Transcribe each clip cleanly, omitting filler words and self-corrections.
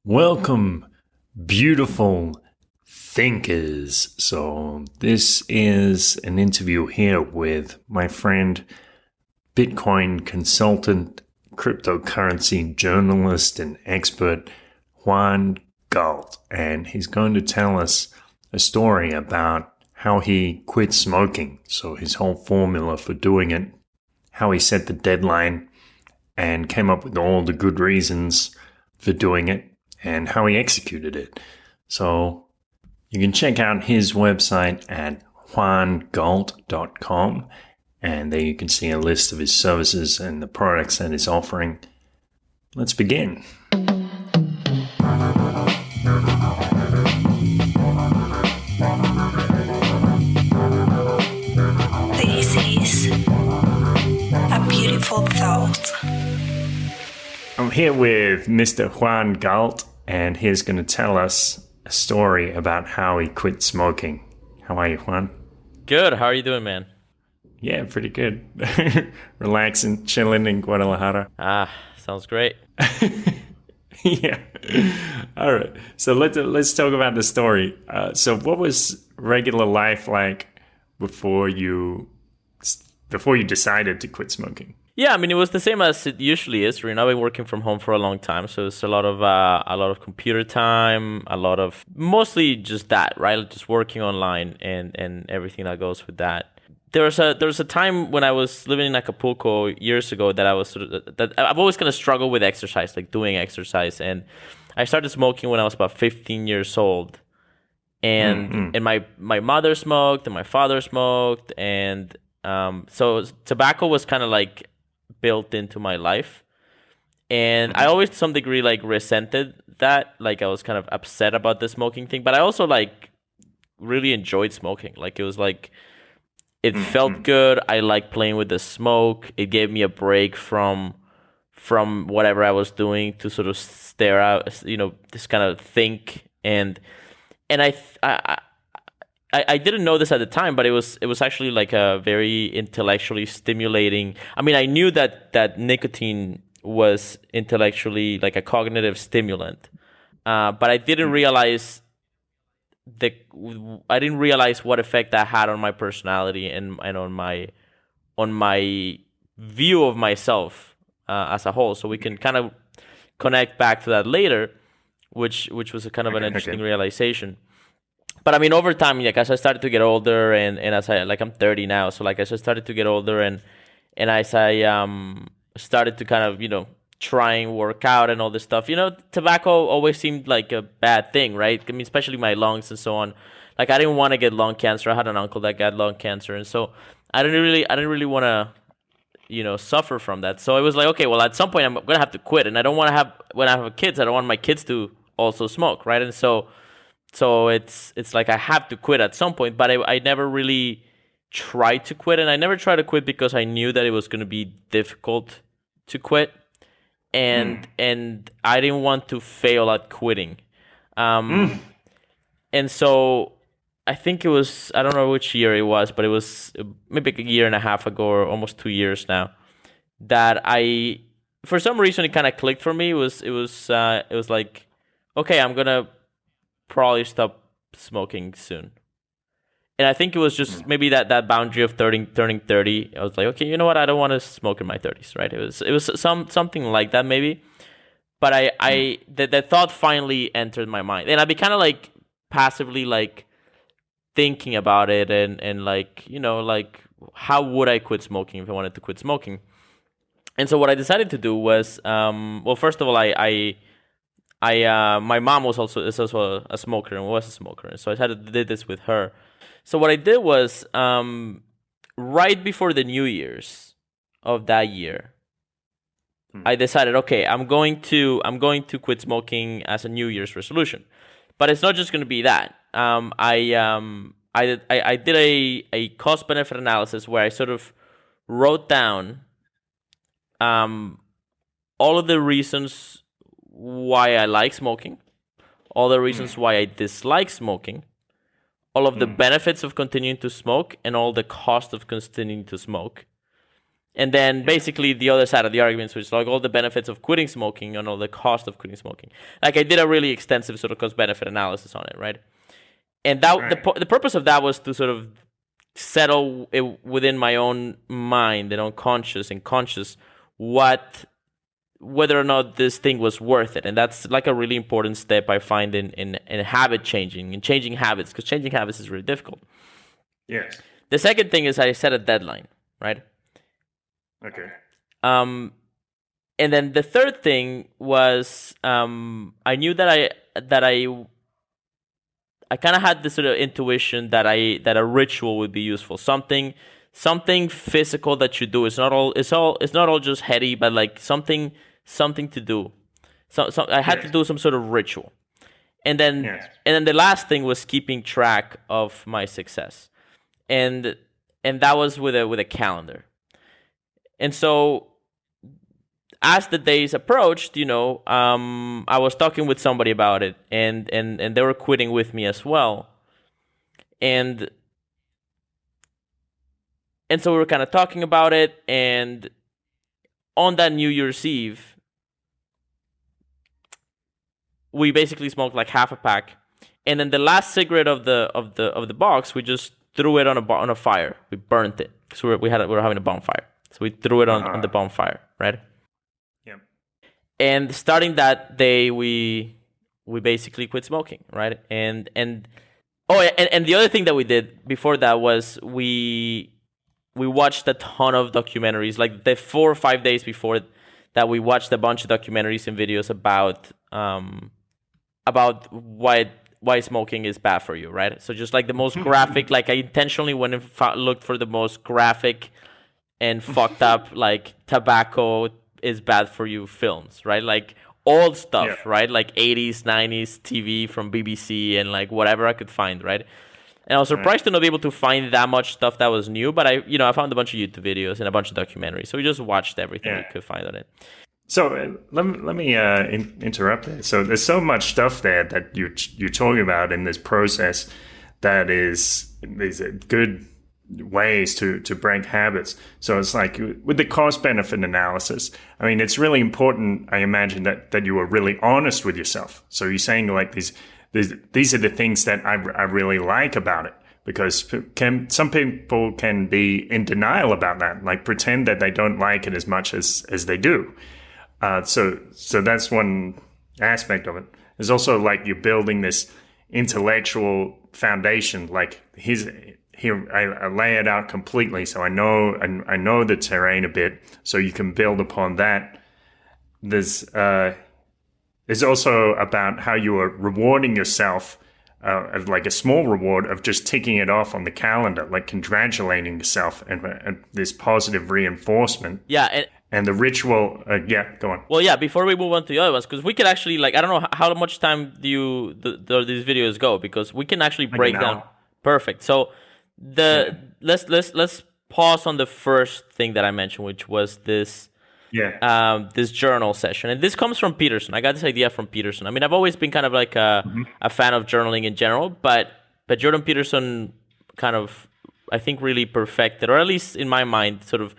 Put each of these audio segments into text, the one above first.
Welcome, beautiful thinkers. So, this is an interview here with my friend, Bitcoin consultant, cryptocurrency journalist, and expert, Juan Galt. And he's going to tell us a story about how he quit smoking. So, his whole formula for doing it, how he set the deadline, and came up with all the good reasons for doing it, and how he executed it. So you can check out his website at juangalt.com, and there you can see a list of his services and the products that he's offering. Let's begin. This is a beautiful thought. I'm here with Mr. Juan Galt, and he's going to tell us a story about how he quit smoking. How are you, Juan? Good. How are you doing, man? Yeah, pretty good. Relaxing, chilling in Guadalajara. Sounds great. Yeah. All right. So let's talk about the story. So what was regular life like before you decided to quit smoking? Yeah, I mean, it was the same as it usually is. I've been working from home for a long time, so it's a lot of computer time, mostly just that, right? Just working online and everything that goes with that. There was a time when I was living in Acapulco years ago that I've always kind of struggled with exercise, like doing exercise, and I started smoking when I was about 15 years old, and my mother smoked and my father smoked, and so tobacco was kind of like built into my life, and I always to some degree like resented that. Like I was kind of upset about the smoking thing, but I also like really enjoyed smoking. Like it was like it felt good. I liked playing with the smoke. It gave me a break from whatever I was doing to sort of stare out, just kind of think. And I didn't know this at the time, but it was actually like a very intellectually stimulating. I mean, I knew that nicotine was intellectually like a cognitive stimulant, but I didn't realize what effect that had on my personality and on my view of myself as a whole. So we can kind of connect back to that later, which was a kind of an interesting realization. But I mean, over time, like as I started to get older, and as I'm 30 now, so like as I started to get older, and as I started to kind of try and work out and all this stuff, tobacco always seemed like a bad thing, right? I mean, especially my lungs and so on. Like I didn't want to get lung cancer. I had an uncle that got lung cancer, and so I didn't really want to suffer from that. So it was like, okay, well, at some point I'm gonna have to quit, and I don't want to have when I have kids, I don't want my kids to also smoke, right? And so it's like I have to quit at some point, but I never really tried to quit, and I never tried to quit because I knew that it was going to be difficult to quit, and I didn't want to fail at quitting, and so I think it was, I don't know which year it was, but it was maybe a year and a half ago or almost 2 years now that I, for some reason, it kind of clicked for me. It was like, okay, I'm gonna probably stop smoking soon. And I think it was just maybe that boundary of turning 30. I was like, okay, you know what? I don't want to smoke in my 30s, right? It was something like that maybe. But the thought finally entered my mind. And I'd be kind of like passively like thinking about it and like, like how would I quit smoking if I wanted to quit smoking? And so what I decided to do was, well, first of all, my mom is also a smoker and was a smoker, and so I did this with her. So what I did was, right before the New Year's of that year, I decided, okay, I'm going to quit smoking as a New Year's resolution, but it's not just going to be that. I did a cost benefit analysis where I sort of wrote down all of the reasons why I like smoking, all the reasons why I dislike smoking, all of the benefits of continuing to smoke, and all the cost of continuing to smoke. And then basically the other side of the arguments, which is like all the benefits of quitting smoking and all the cost of quitting smoking. Like I did a really extensive sort of cost-benefit analysis on it, right? And that the purpose of that was to sort of settle it within my own mind and unconscious and conscious whether or not this thing was worth it. And that's like a really important step I find in habit changing and changing habits, because changing habits is really difficult. Yes. The second thing is I set a deadline, right? Okay. And then the third thing was I knew that I kind of had this sort of intuition that a ritual would be useful. Something physical that you do. It's not all just heady, but like something to do. So I had to do some sort of ritual. And then the last thing was keeping track of my success. And that was with a calendar. And so as the days approached, I was talking with somebody about it, and they were quitting with me as well. And so we were kind of talking about it, and on that New Year's Eve, we basically smoked like half a pack, and then the last cigarette of the box, we just threw it on a fire. We burnt it because we were having a bonfire, so we threw it on the bonfire, right? Yeah. And starting that day, we basically quit smoking, right? And the other thing that we did before that was we watched a ton of documentaries. Like the 4 or 5 days before that, we watched a bunch of documentaries and videos about why smoking is bad for you, right? So just like the most graphic, like I intentionally went and looked for the most graphic and fucked up like tobacco is bad for you films, right? Like old stuff, right? Like 80s, 90s TV from BBC and like whatever I could find, right? And I was surprised to not be able to find that much stuff that was new, but I found a bunch of YouTube videos and a bunch of documentaries. So we just watched everything we could find on it. So let me interrupt there. So there's so much stuff there that you're talking about in this process that is these good ways to break habits. So it's like with the cost benefit analysis, I mean, it's really important, I imagine, that you are really honest with yourself. So you're saying like these are the things that I really like about it, because some people can be in denial about that, like pretend that they don't like it as much as they do. So that's one aspect of it. There's also like you're building this intellectual foundation. Like here I lay it out completely, so I know the terrain a bit, so you can build upon that. There's also about how you are rewarding yourself, like a small reward of just ticking it off on the calendar, like congratulating yourself and this positive reinforcement. Yeah. And the ritual, go on. Well, yeah, before we move on to the other ones, because we could actually, like, I don't know how much time do these videos go, because we can actually break down. Perfect. So let's pause on the first thing that I mentioned, which was this this journal session. And this comes from Peterson. I got this idea from Peterson. I mean, I've always been kind of like a fan of journaling in general, but Jordan Peterson kind of, I think, really perfected, or at least in my mind, sort of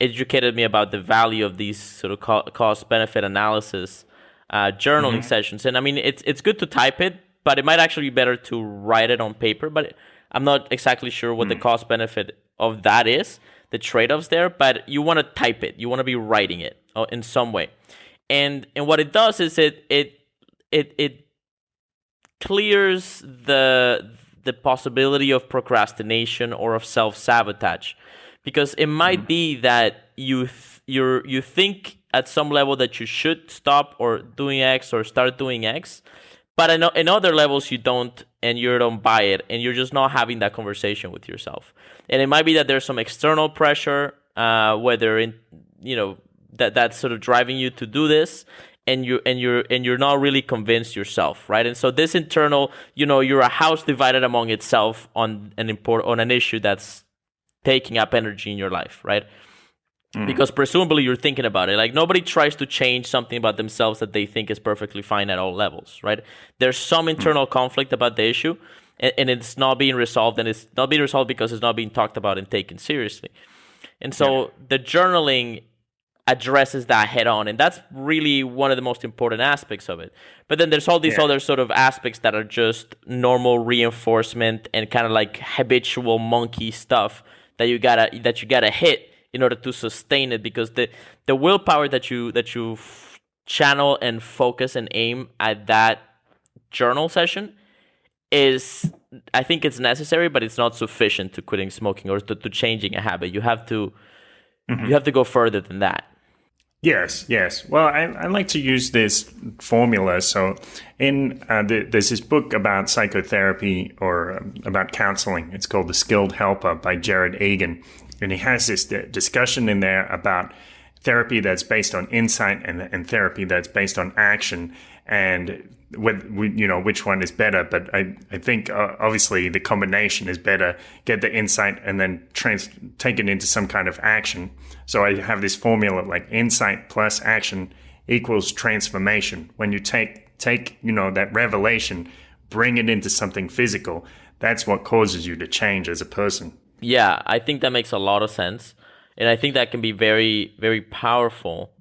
educated me about the value of these sort of cost-benefit analysis journaling sessions. And I mean, it's good to type it, but it might actually be better to write it on paper. But I'm not exactly sure what the cost-benefit of that is, the trade-offs there. But you want to type it. You want to be writing it in some way. And what it does is it clears the possibility of procrastination or of self-sabotage. Because it might be that you think at some level that you should stop or doing X or start doing X, but in other levels you don't, and you don't buy it, and you're just not having that conversation with yourself. And it might be that there's some external pressure, whether that's sort of driving you to do this, and you're not really convinced yourself, right? And so this internal, you're a house divided among itself on an issue that's taking up energy in your life, right? Because presumably you're thinking about it. Like nobody tries to change something about themselves that they think is perfectly fine at all levels, right? There's some internal conflict about the issue, and it's not being resolved, and it's not being resolved because it's not being talked about and taken seriously. And so the journaling addresses that head on, and that's really one of the most important aspects of it. But then there's all these other sort of aspects that are just normal reinforcement and kind of like habitual monkey stuff that you gotta hit in order to sustain it, because the willpower that you channel and focus and aim at that journal session is, I think it's necessary, but it's not sufficient to quitting smoking or to changing a habit. You have to go further than that. Yes. Well, I like to use this formula. So there's this book about psychotherapy or about counseling. It's called The Skilled Helper by Jared Egan. And he has this discussion in there about therapy that's based on insight and therapy that's based on action, and which one is better. But I think obviously the combination is better. Get the insight and then take it into some kind of action. So I have this formula like insight plus action equals transformation. When you take that revelation, bring it into something physical, that's what causes you to change as a person. Yeah, I think that makes a lot of sense. And I think that can be very, very powerful,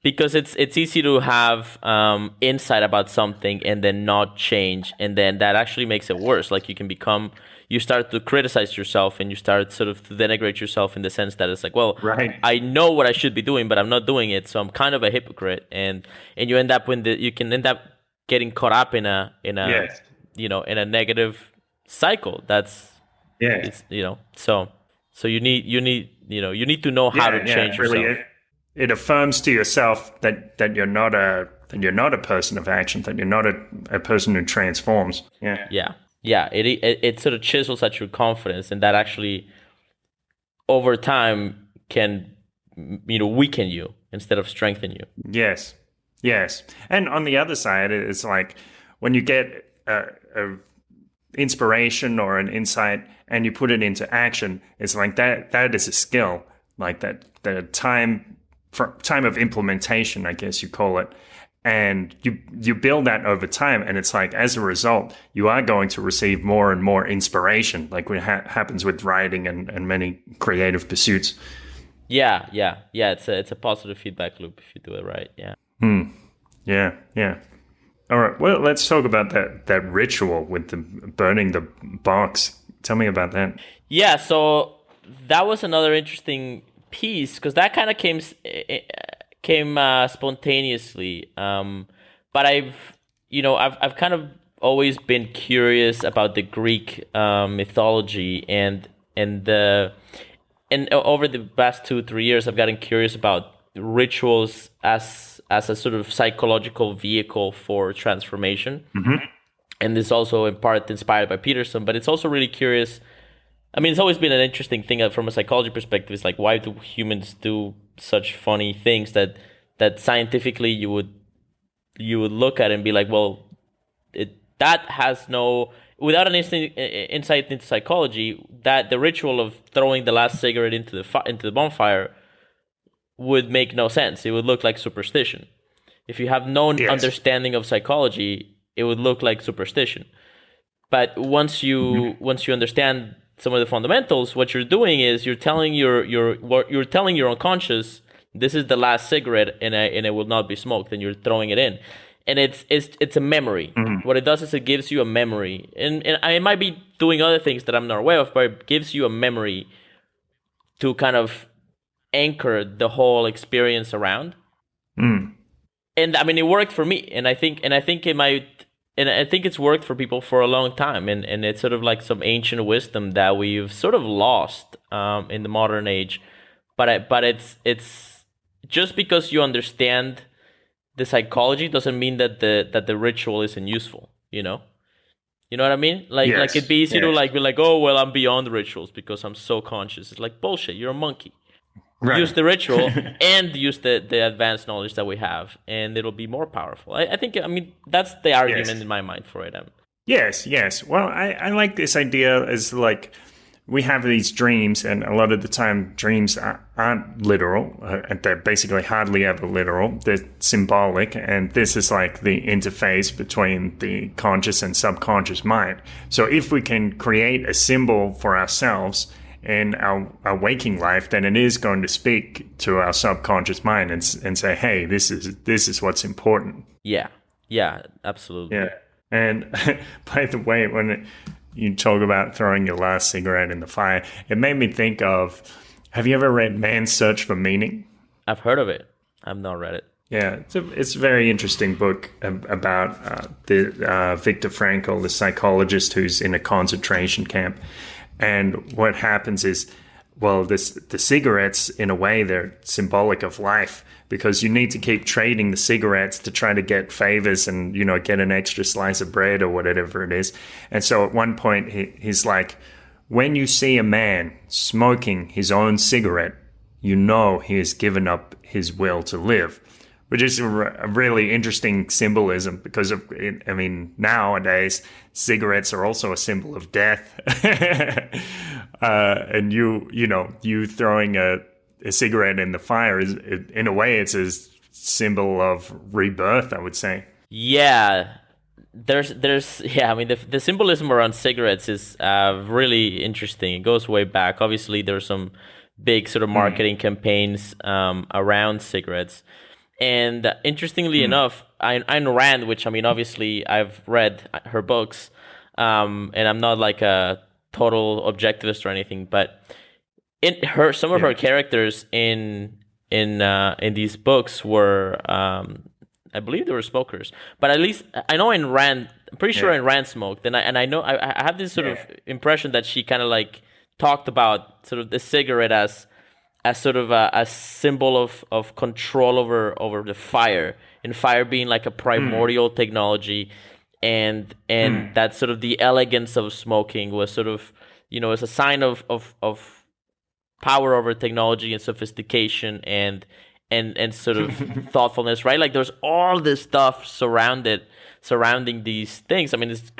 because it's easy to have insight about something and then not change. And then that actually makes it worse. Like you start to criticize yourself, and you start sort of to denigrate yourself in the sense that it's like, well, right, I know what I should be doing, but I'm not doing it. So I'm kind of a hypocrite. And you end up you can end up getting caught up in a in a negative cycle. So you need to know how to change yourself. It affirms to yourself that you're not a person of action, that you're not a person who transforms. It sort of chisels at your confidence, and that actually over time can weaken you instead of strengthen you. Yes. And on the other side, it's like when you get a inspiration or an insight and you put it into action, it's like that is a skill, like that the time of implementation, I guess you call it, and you build that over time, and it's like as a result you are going to receive more and more inspiration, like what happens with writing and many creative pursuits. Yeah, it's a positive feedback loop if you do it right. Yeah. All right, well, let's talk about that ritual with the burning the box. Tell me about that. Yeah, so that was another interesting piece, because that kind of came spontaneously. But I've kind of always been curious about the Greek mythology, and over the past 2-3 years, I've gotten curious about rituals as a sort of psychological vehicle for transformation. And this also in part inspired by Peterson, but it's also really curious. I mean, it's always been an interesting thing from a psychology perspective. It's like, why do humans do such funny things that scientifically you would look at and be like, well, that has no, without an insight into psychology, that the ritual of throwing the last cigarette into the bonfire would make no sense. It would look like superstition. If you have no understanding of psychology, it would look like superstition. But once you understand some of the fundamentals, what you're doing is you're telling your unconscious, this is the last cigarette, and it will not be smoked, and you're throwing it in. And it's a memory. What it does is it gives you a memory, and I might be doing other things that I'm not aware of, but it gives you a memory to kind of anchor the whole experience around. And I mean, it worked for me, and I think it might, and I think it's worked for people for a long time, and it's sort of like some ancient wisdom that we've sort of lost in the modern age. But it's just because you understand the psychology doesn't mean that the ritual isn't useful. You know what I mean? Like it'd be easy to be like, oh well, I'm beyond rituals because I'm so conscious. It's like bullshit. You're a monkey. Right. Use the ritual and use the advanced knowledge that we have, and it'll be more powerful. I think that's the argument in my mind for it. Yes. Well, I like this idea as like we have these dreams, and a lot of the time dreams aren't literal, and they're basically hardly ever literal. They're symbolic, and this is like the interface between the conscious and subconscious mind. So if we can create a symbol for ourselves in our waking life, then it is going to speak to our subconscious mind and say, hey, this is what's important. Yeah, absolutely. Yeah. And by the way, when you talk about throwing your last cigarette in the fire, it made me think of, have you ever read Man's Search for Meaning? I've heard of it. I've not read it. Yeah, it's a very interesting book about Viktor Frankl, the psychologist who's in a concentration camp. And what happens is, well, the cigarettes, in a way, they're symbolic of life, because you need to keep trading the cigarettes to try to get favors and, get an extra slice of bread or whatever it is. And so at one point, he's like, when you see a man smoking his own cigarette, you know he has given up his will to live. Which is a really interesting symbolism, because nowadays cigarettes are also a symbol of death, and you throwing a cigarette in the fire is, in a way, it's a symbol of rebirth, I would say. Yeah, the symbolism around cigarettes is really interesting. It goes way back. Obviously, there's some big sort of marketing campaigns around cigarettes. And interestingly enough, Ayn Rand, which, obviously I've read her books, and I'm not like a total objectivist or anything, but some of her characters in these books were, I believe they were smokers. But at least I know Ayn Rand, I'm pretty sure Ayn Rand smoked, and I know I have this sort of impression that she kind of like talked about sort of the cigarette as sort of a symbol of control over the fire, and fire being like a primordial technology, and that sort of the elegance of smoking was sort of, as a sign of power over technology and sophistication and sort of thoughtfulness, right? Like there's all this stuff surrounding these things. It's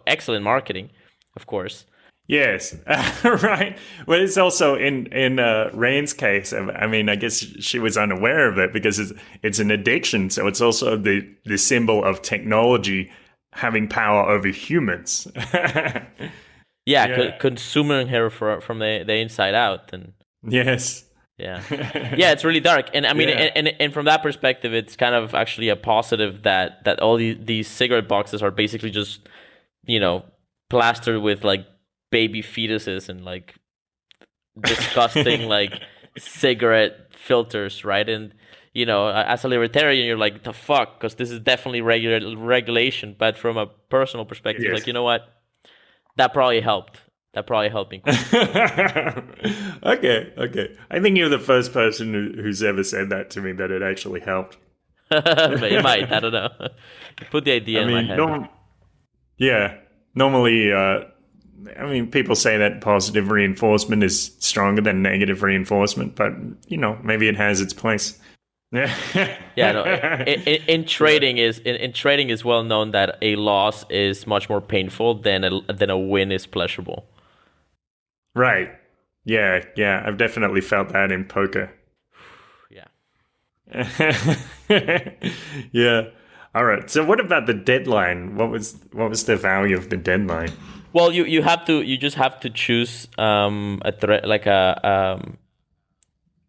excellent marketing, of course. Yes, right. Well, it's also in Rain's case. I guess she was unaware of it because it's an addiction. So it's also the symbol of technology having power over humans. Consuming her from the inside out. And yes. Yeah, it's really dark, and and from that perspective, it's kind of actually a positive that all these cigarette boxes are basically just, plastered with like baby fetuses and like disgusting like cigarette filters, right? And as a libertarian, you're like, the fuck, because this is definitely regulation. But from a personal perspective, like, you know what, that probably helped. That probably helped me. Okay. I think you're the first person who's ever said that to me, that it actually helped. It might. I don't know. Put the idea in my head. Normally, people say that positive reinforcement is stronger than negative reinforcement, but maybe it has its place. In trading is well known that a loss is much more painful than a win is pleasurable. Right. Yeah. I've definitely felt that in poker. Yeah. Yeah. All right. So what about the deadline? What was the value of the deadline? Well, you just have to choose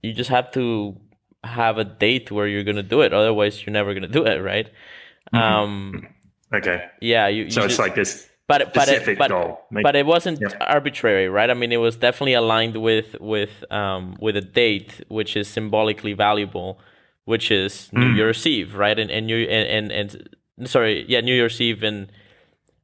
you just have to have a date where you're gonna do it. Otherwise, you're never gonna do it, right? Okay. Yeah. It's like this specific goal. But it wasn't arbitrary, right? It was definitely aligned with a date which is symbolically valuable, which is New Year's Eve, right? New Year's Eve, and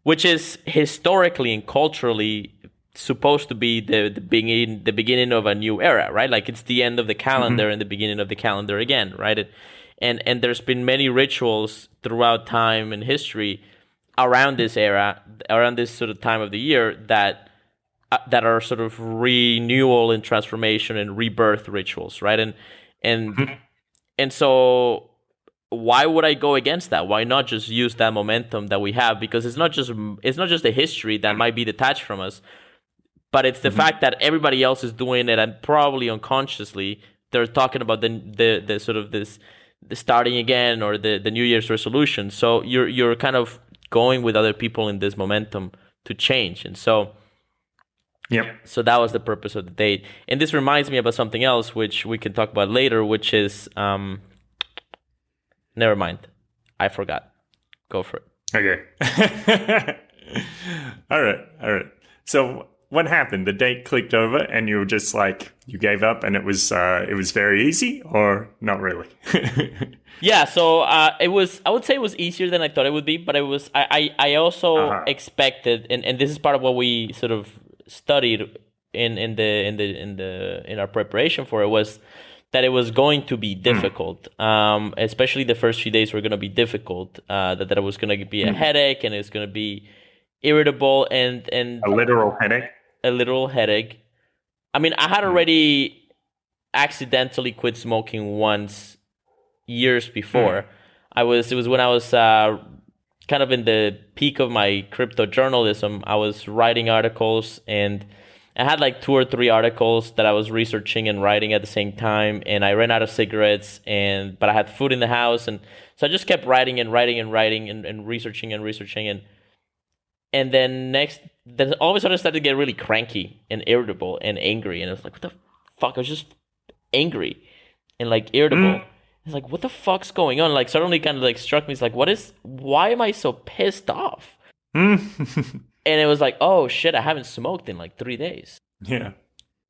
which is historically and culturally supposed to be the beginning of a new era, right? Like it's the end of the calendar and the beginning of the calendar again, right? And there's been many rituals throughout time and history around this era, around this sort of time of the year that are sort of renewal and transformation and rebirth rituals, right? And so why would I go against that? Why not just use that momentum that we have? Because it's not just a history that might be detached from us, but it's the fact that everybody else is doing it, and probably unconsciously they're talking about the sort of the starting again, or the New Year's resolution. So you're kind of going with other people in this momentum to change. And so Yep. So that was the purpose of the date. And this reminds me about something else, which we can talk about later, which is, never mind. I forgot. Go for it. Okay. All right. So what happened? The date clicked over and you were just like, you gave up and it was very easy, or not really? Yeah, so I would say it was easier than I thought it would be, but I also expected, and this is part of what we sort of studied in our preparation for it, was that it was going to be difficult. Especially the first few days were going to be difficult. That it was going to be a headache, and it's going to be irritable, and a literal headache. A literal headache. I mean, I had already accidentally quit smoking once years before. It was when I was kind of in the peak of my crypto journalism. I was writing articles, and I had like 2 or 3 articles that I was researching and writing at the same time, and I ran out of cigarettes, but I had food in the house, and so I just kept writing and researching, and then all of a sudden I started to get really cranky and irritable and angry, and I was like, what the fuck? I was just angry and like irritable. It's like, what the fuck's going on? Like suddenly kind of like struck me. It's like, why am I so pissed off? And it was like, oh shit, I haven't smoked in like 3 days. Yeah.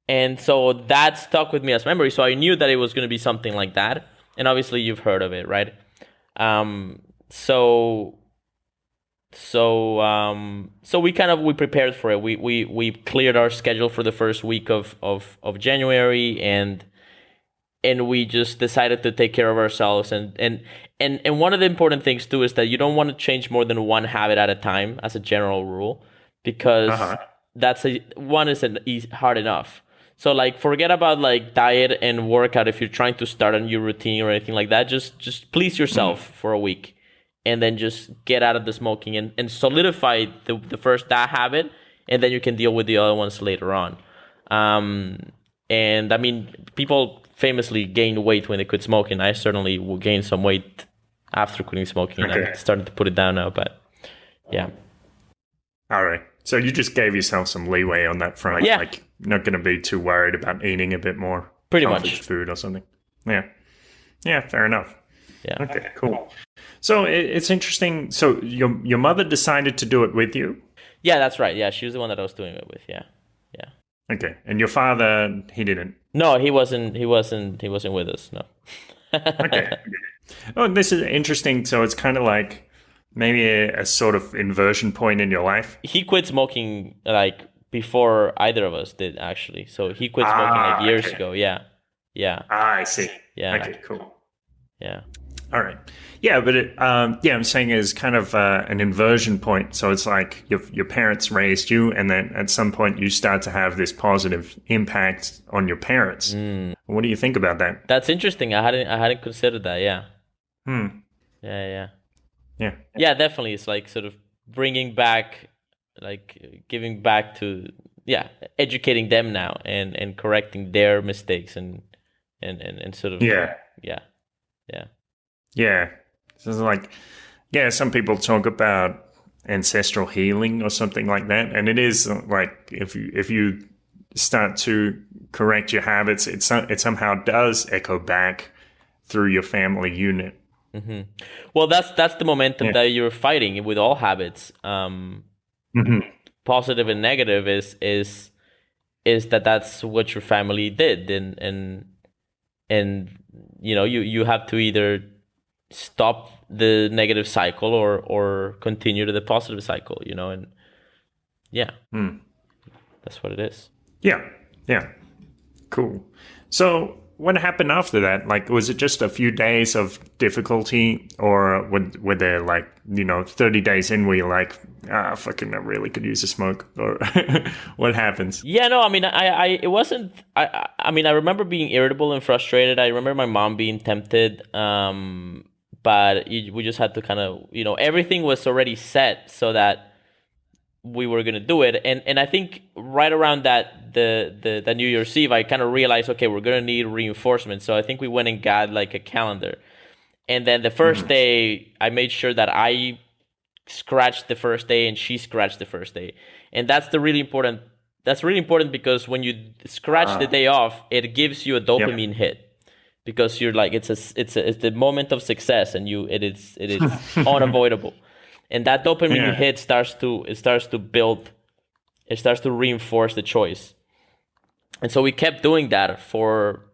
And so that stuck with me as memory. So I knew that it was going to be something like that. And obviously you've heard of it, right? So we prepared for it. We cleared our schedule for the first week of January, and we just decided to take care of ourselves. And one of the important things too is that you don't want to change more than one habit at a time as a general rule, because one isn't hard enough. So like forget about like diet and workout if you're trying to start a new routine or anything like that. Just please yourself for a week, and then just get out of the smoking and solidify that habit, and then you can deal with the other ones later on. And I mean, people famously gain weight when they quit smoking. I certainly will gain some weight after quitting smoking, and I'm starting to put it down now, but yeah. All right. So you just gave yourself some leeway on that front. Yeah. Like, not going to be too worried about eating a bit more. Pretty much. Food or something. Yeah. Yeah, fair enough. Yeah. Okay, cool. So it's interesting. So your mother decided to do it with you? Yeah, that's right. Yeah, she was the one that I was doing it with. Yeah. Yeah. Okay. And your father, he didn't? No, he wasn't with us. No. Okay. Oh, this is interesting. So it's kind of like maybe a sort of inversion point in your life. He quit smoking like before either of us did, actually. So he quit smoking like years ago. Yeah. Yeah. I see. Yeah. Okay, cool. Yeah. All right. Yeah, but I'm saying it's kind of an inversion point. So it's like your parents raised you, and then at some point you start to have this positive impact on your parents. What do you think about that? That's interesting. I hadn't considered that. Yeah. Yeah. Yeah, definitely. It's like sort of bringing back, like giving back to, educating them now and correcting their mistakes and sort of Yeah. So it's like, some people talk about ancestral healing or something like that, and it is like if you start to correct your habits, it somehow does echo back through your family unit. Mm-hmm. Well, that's the momentum that you're fighting with all habits. Positive and negative is that's what your family did, and you know you have to either stop the negative cycle or continue to the positive cycle, you know, and that's what it is. Yeah. Cool. So what happened after that? Like, was it just a few days of difficulty, or were there 30 days in where you're like, fucking, I really could use a smoke, or what happens? Yeah, no, I mean, it wasn't, I mean, I remember being irritable and frustrated. I remember my mom being tempted, but we just had to kind of, everything was already set so that we were going to do it. And I think right around that, the New Year's Eve, I kind of realized, okay, we're going to need reinforcement. So I think we went and got like a calendar. And then the first day, I made sure that I scratched the first day and she scratched the first day. And that's the really important that's really important because when you scratch the day off, it gives you a dopamine hit because you're like it's the moment of success and it is unavoidable, and that dopamine hit starts to build, it starts to reinforce the choice, and so we kept doing that for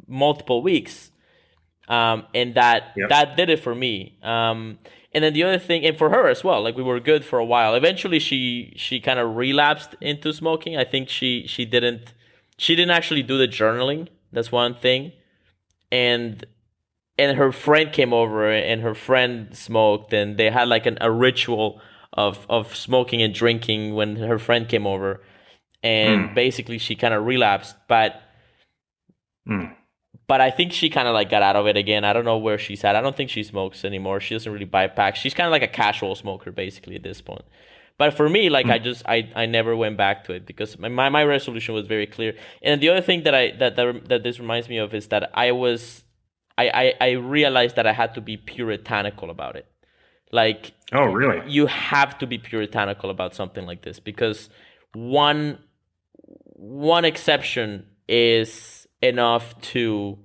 multiple weeks, and that did it for me. And then the other thing, and for her as well, like we were good for a while. Eventually, she kind of relapsed into smoking. I think she didn't actually do the journaling. That's one thing. And her friend came over, and her friend smoked, and they had like a ritual of smoking and drinking when her friend came over, and basically she kind of relapsed, but. But I think she kind of like got out of it again. I don't know where she's at. I don't think she smokes anymore. She doesn't really buy packs. She's kind of like a casual smoker basically at this point. But for me, like I never went back to it because my resolution was very clear. And the other thing that this reminds me of is that I realized that I had to be puritanical about it. Like, oh really? You have to be puritanical about something like this because one exception is enough to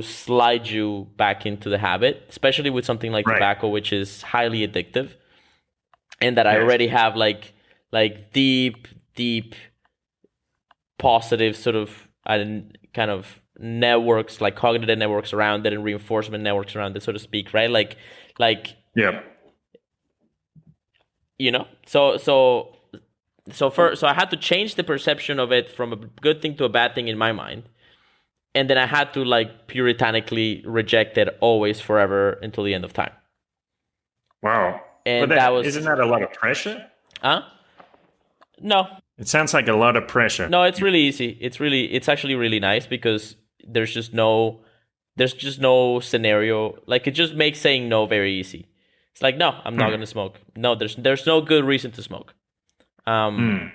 slide you back into the habit, especially with something like tobacco, which is highly addictive, and that I already have like deep positive sort of kind of networks, like cognitive networks around it and reinforcement networks around it, so to speak, right? Like So I had to change the perception of it from a good thing to a bad thing in my mind. And then I had to like puritanically reject it always, forever, until the end of time. Wow. And isn't that a lot of pressure? Huh? No. It sounds like a lot of pressure. No, it's really easy. It's actually really nice because there's just no scenario. Like it just makes saying no very easy. It's like, no, I'm not going to smoke. No, there's no good reason to smoke. And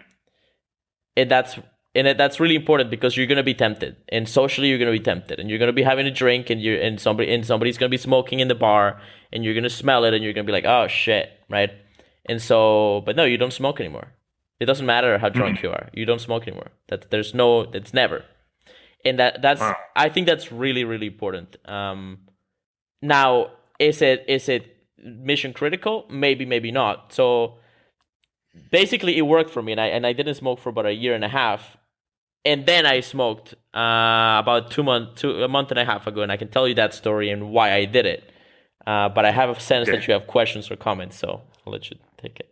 that's really important because you're gonna be tempted, and socially you're gonna be tempted, and you're gonna be having a drink, and somebody's gonna be smoking in the bar, and you're gonna smell it, and you're gonna be like, oh shit, right? And so, but no, you don't smoke anymore. It doesn't matter how drunk you are. You don't smoke anymore. It's never. And that's wow. I think that's really, really important. Now, is it mission critical? Maybe, maybe not. So basically it worked for me, and I didn't smoke for about a year and a half, and then I smoked about a month and a half ago, and I can tell you that story and why I did it. But I have a sense that you have questions or comments, so I'll let you take it.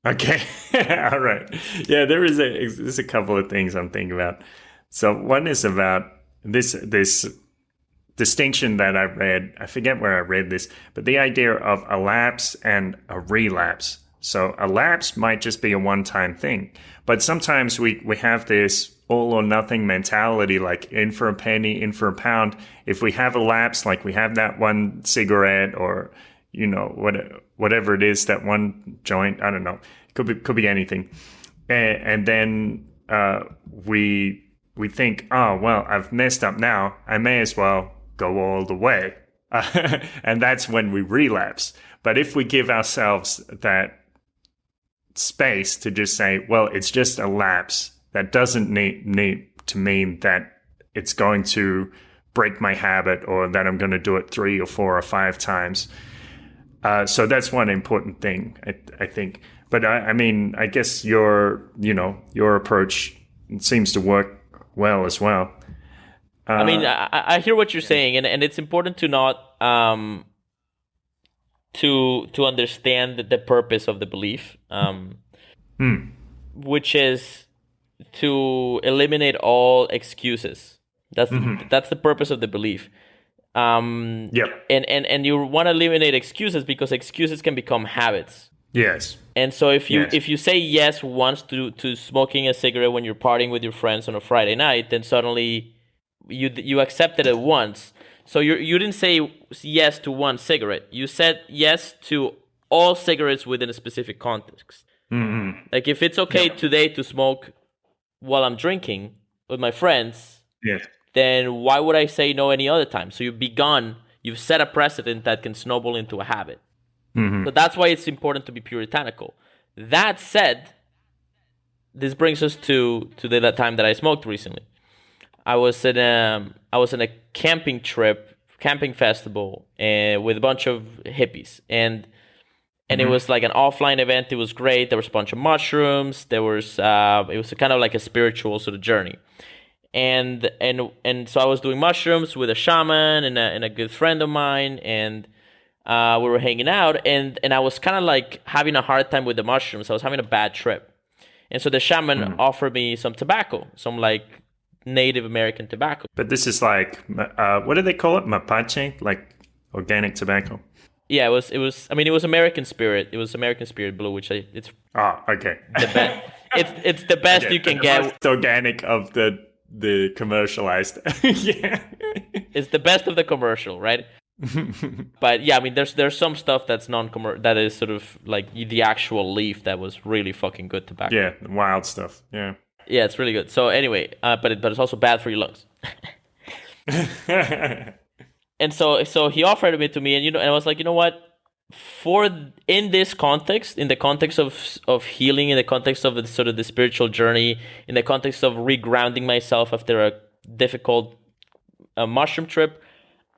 Okay. All right. Yeah, there's a couple of things I'm thinking about. So one is about this distinction that I read. I forget where I read this, but the idea of a lapse and a relapse. So a lapse might just be a one-time thing, but sometimes we have this all or nothing mentality, like in for a penny, in for a pound. If we have a lapse, like we have that one cigarette or, whatever it is, that one joint, I don't know, could be anything. And then we think, oh, well, I've messed up now. I may as well go all the way. And that's when we relapse. But if we give ourselves that space to just say, well, it's just a lapse, that doesn't need to mean that it's going to break my habit or that I'm going to do it 3 or 4 or 5 times. So that's one important thing, I think. But I mean, I guess your approach seems to work well as well. I mean, I hear what you're saying, and it's important to not to understand the purpose of the belief, which is to eliminate all excuses. That's the purpose of the belief. And you want to eliminate excuses because excuses can become habits. Yes. And so if you say yes once to smoking a cigarette when you're partying with your friends on a Friday night, then suddenly you accepted it once. So you didn't say yes to one cigarette. You said yes to all cigarettes within a specific context. Mm-hmm. Like if it's okay today to smoke while I'm drinking with my friends, then why would I say no any other time? So you've set a precedent that can snowball into a habit. Mm-hmm. So that's why it's important to be puritanical. That said, this brings us to the time that I smoked recently. I was in a camping festival, with a bunch of hippies, and it was like an offline event. It was great. There was a bunch of mushrooms. There was it was kind of like a spiritual sort of journey, and so I was doing mushrooms with a shaman and a good friend of mine, and we were hanging out, and I was kind of like having a hard time with the mushrooms. I was having a bad trip, and so the shaman offered me some tobacco, some like Native American tobacco. But this is like, what do they call it? Mapache, like organic tobacco. Yeah, it was. I mean, it was American Spirit. It was American Spirit Blue, which it's. Oh, okay. The best. It's the best you can get. Most organic of the commercialized. Yeah. It's the best of the commercial, right? But yeah, I mean, there's some stuff that's non-commercial, that is sort of like the actual leaf that was really fucking good tobacco. Yeah, the wild stuff. Yeah. Yeah, it's really good. So anyway, but it's also bad for your lungs. And so he offered it to me, and I was like, you know what? In this context, in the context of healing, in the context of sort of the spiritual journey, in the context of regrounding myself after a difficult mushroom trip,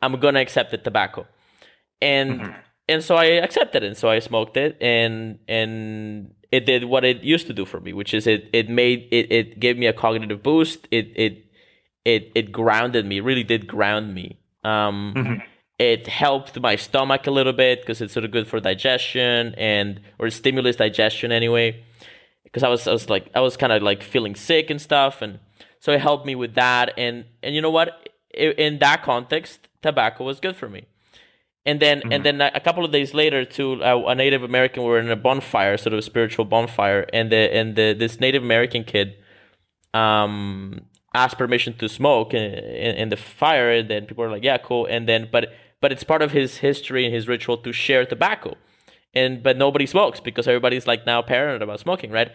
I'm gonna accept the tobacco, and so I accepted it, and so I smoked it, and it did what it used to do for me, which is it gave me a cognitive boost. It grounded me, really did ground me. It helped my stomach a little bit because it's sort of good for digestion or it stimulates digestion anyway. Because I was kind of like feeling sick and stuff, and so it helped me with that. And you know what? In that context, tobacco was good for me. And then a couple of days later, too, a Native American, we were in a bonfire, sort of a spiritual bonfire, and this Native American kid asked permission to smoke in the fire, and then people were like, yeah, cool. And then but it's part of his history and his ritual to share tobacco, but nobody smokes because everybody's like now paranoid about smoking, right?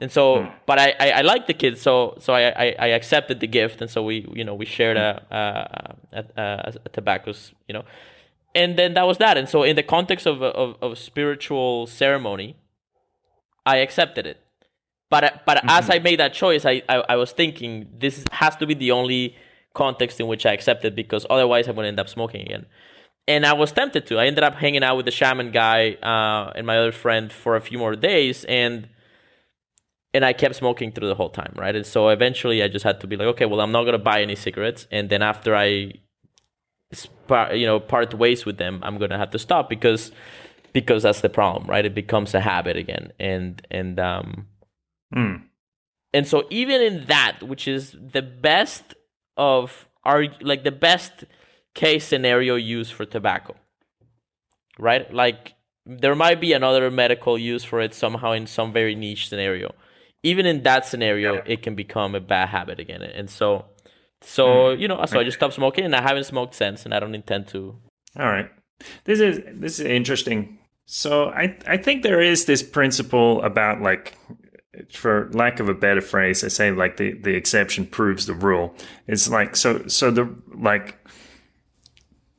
And so, but I like the kid, so I accepted the gift, and so we shared a tobacco's, and then that was that. And so in the context of spiritual ceremony, I accepted it. But as I made that choice, I was thinking this has to be the only context in which I accept it, because otherwise I'm going to end up smoking again. And I was tempted to. I ended up hanging out with the shaman guy and my other friend for a few more days, and I kept smoking through the whole time, right? And so eventually I just had to be like, okay, well, I'm not going to buy any cigarettes. And then after I part ways with them, I'm going to have to stop because that's the problem, right? It becomes a habit again. And so even in that, which is the best the best case scenario use for tobacco, right? Like there might be another medical use for it somehow in some very niche scenario. Even in that scenario, it can become a bad habit again. And so I just stopped smoking, and I haven't smoked since, and I don't intend to. All right. This is interesting. So I think there is this principle about, like, for lack of a better phrase, I say like the exception proves the rule. It's like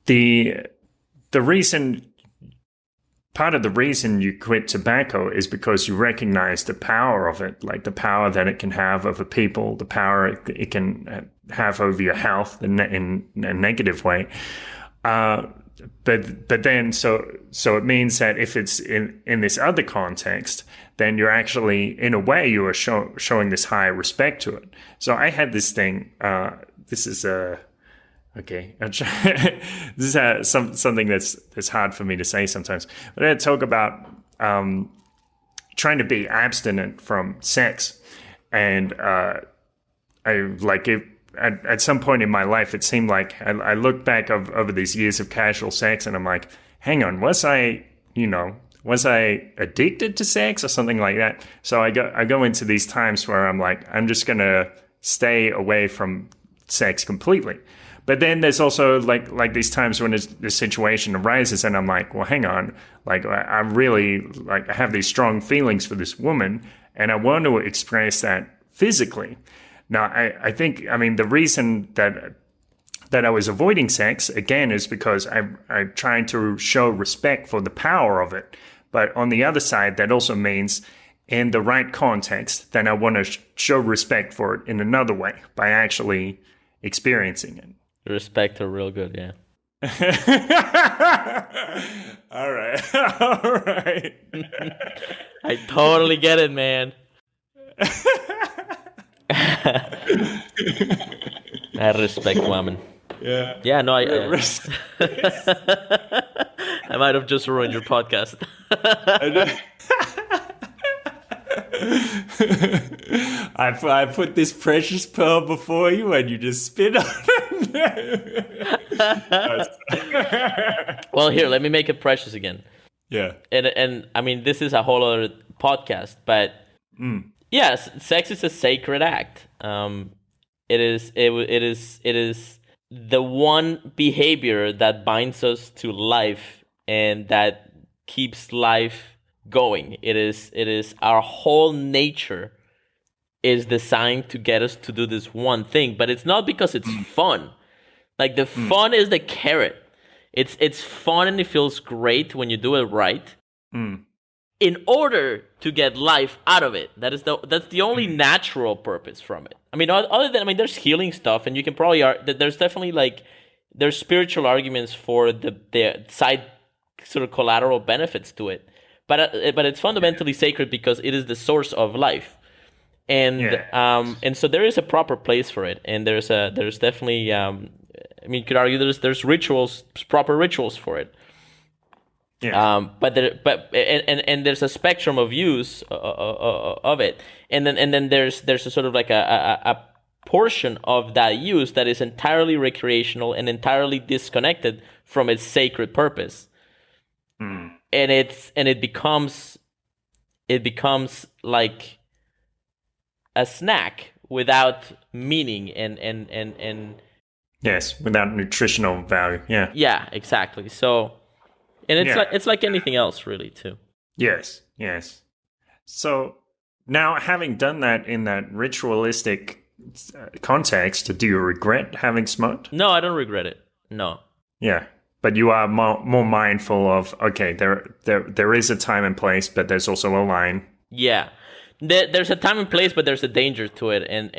the reason, part of the reason you quit tobacco is because you recognize the power of it, like the power that it can have over people, the power it can have over your health in a negative way. But then so it means that if it's in this other context, then you're actually, in a way, you are showing this high respect to it. So I had this thing. This is okay. This is something that's hard for me to say sometimes. But I talk about trying to be abstinent from sex, and I like it. At some point in my life, it seemed like I look back over these years of casual sex, and I'm like, hang on, was I addicted to sex or something like that? So I go into these times where I'm like, I'm just gonna stay away from sex completely. But then there's also like these times when this situation arises, and I'm like, well, hang on, like I really I have these strong feelings for this woman, and I want to express that physically. Now, I think, the reason that I was avoiding sex, again, is because I'm trying to show respect for the power of it. But on the other side, that also means in the right context, then I want to show respect for it in another way by actually experiencing it. Respect are real good, yeah. All right. All right. I totally get it, man. I respect women. Yeah. Yeah, no, I might have just ruined your podcast. I put this precious pearl before you and you just spit on it. Well, here, let me make it precious again. Yeah. And I mean, this is a whole other podcast, but yes, sex is a sacred act. It is the one behavior that binds us to life and that keeps life going. It is our whole nature is designed to get us to do this one thing, but it's not because it's fun. Like the fun is the carrot. It's fun and it feels great when you do it right. In order to get life out of it, that's the only natural purpose from it. I mean, other than there's healing stuff, and you can probably there's definitely there's spiritual arguments for the side sort of collateral benefits to it, but it's fundamentally sacred because it is the source of life, and so there is a proper place for it, and there's definitely you could argue there's rituals, proper rituals for it. Yeah. But there's a spectrum of use of it, and then there's a sort of like a portion of that use that is entirely recreational and entirely disconnected from its sacred purpose, and it becomes like a snack without meaning and yes, without nutritional value. Yeah, exactly. So. And it's like anything else, really, too. Yes. So now, having done that in that ritualistic context, do you regret having smoked? No, I don't regret it. No. Yeah, but you are more mindful of, okay, there is a time and place, but there's also a line. Yeah, there's a time and place, but there's a danger to it, and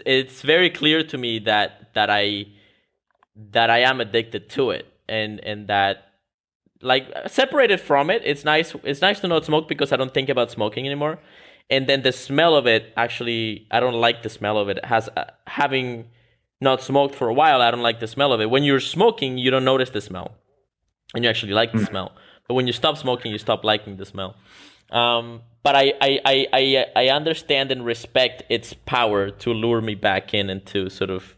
it's very clear to me that I am addicted to it. And that, like, separated from it, it's nice to not smoke because I don't think about smoking anymore. And then the smell of it, actually, I don't like the smell of it. Having not smoked for a while, I don't like the smell of it. When you're smoking, you don't notice the smell, and you actually like the smell. But when you stop smoking, you stop liking the smell. But I understand and respect its power to lure me back in and to sort of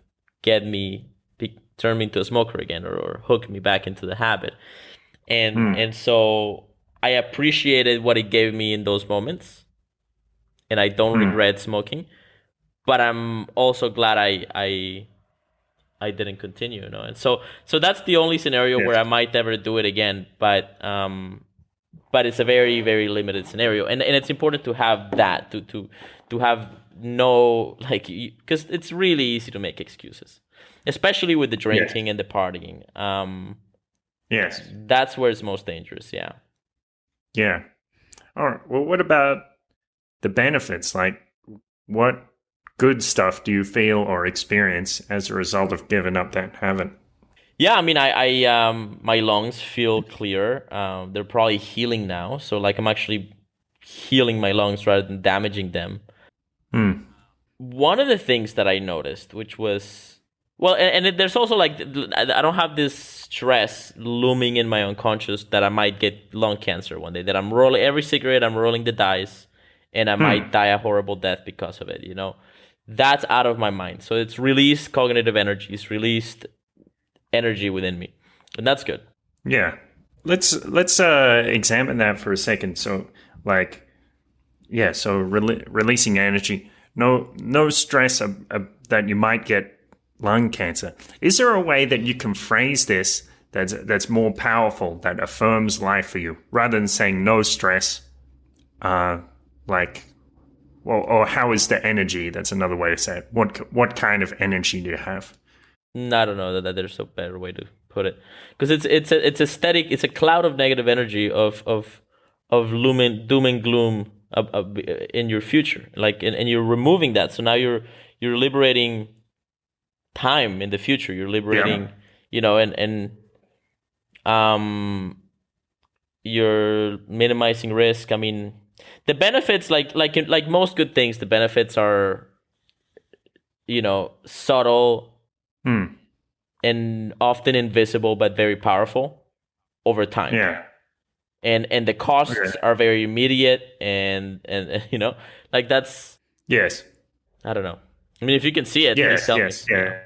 turn me into a smoker again, or hook me back into the habit. And so I appreciated what it gave me in those moments, and I don't regret smoking, but I'm also glad I didn't continue, And so that's the only scenario where I might ever do it again, but it's a very, very limited scenario, and it's important to have that, to have no, like, because it's really easy to make excuses, especially with the drinking and the partying. Yes. That's where it's most dangerous, yeah. Yeah. All right. Well, what about the benefits? Like, what good stuff do you feel or experience as a result of giving up that habit? Yeah, I mean, I my lungs feel clear. They're probably healing now. So, like, I'm actually healing my lungs rather than damaging them. One of the things that I noticed, which was, well, and there's also, like, I don't have this stress looming in my unconscious that I might get lung cancer one day, that I'm rolling every cigarette, I'm rolling the dice, and I might die a horrible death because of it, That's out of my mind. So it's released cognitive energy, it's released energy within me, and that's good. Yeah. Let's examine that for a second. So, like, so releasing energy, no stress that you might get lung cancer. Is there a way that you can phrase this that's more powerful, that affirms life for you, rather than saying no stress? Or how is the energy? That's another way to say it. What kind of energy do you have? I don't know that there's a better way to put it, because it's aesthetic. It's a cloud of negative energy of doom and gloom in your future, like, and you're removing that. So now you're liberating time in the future. You're liberating, and you're minimizing risk. I mean, the benefits, like most good things, the benefits are, subtle and often invisible, but very powerful over time. Yeah. And the costs are very immediate, and like that's, Yes. I don't know. I mean, if you can see it, Yes. tell me. Yeah.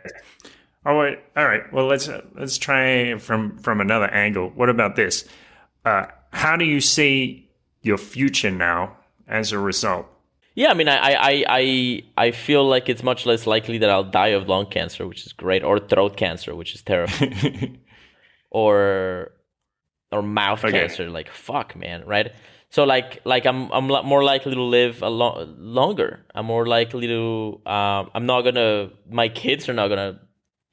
All right. Well, let's try from another angle. What about this? How do you see your future now as a result? Yeah, I mean, I feel like it's much less likely that I'll die of lung cancer, which is great, or throat cancer, which is terrible, or mouth cancer. Like, fuck, man, right? So like I'm more likely to live a longer. I'm more likely to my kids are not gonna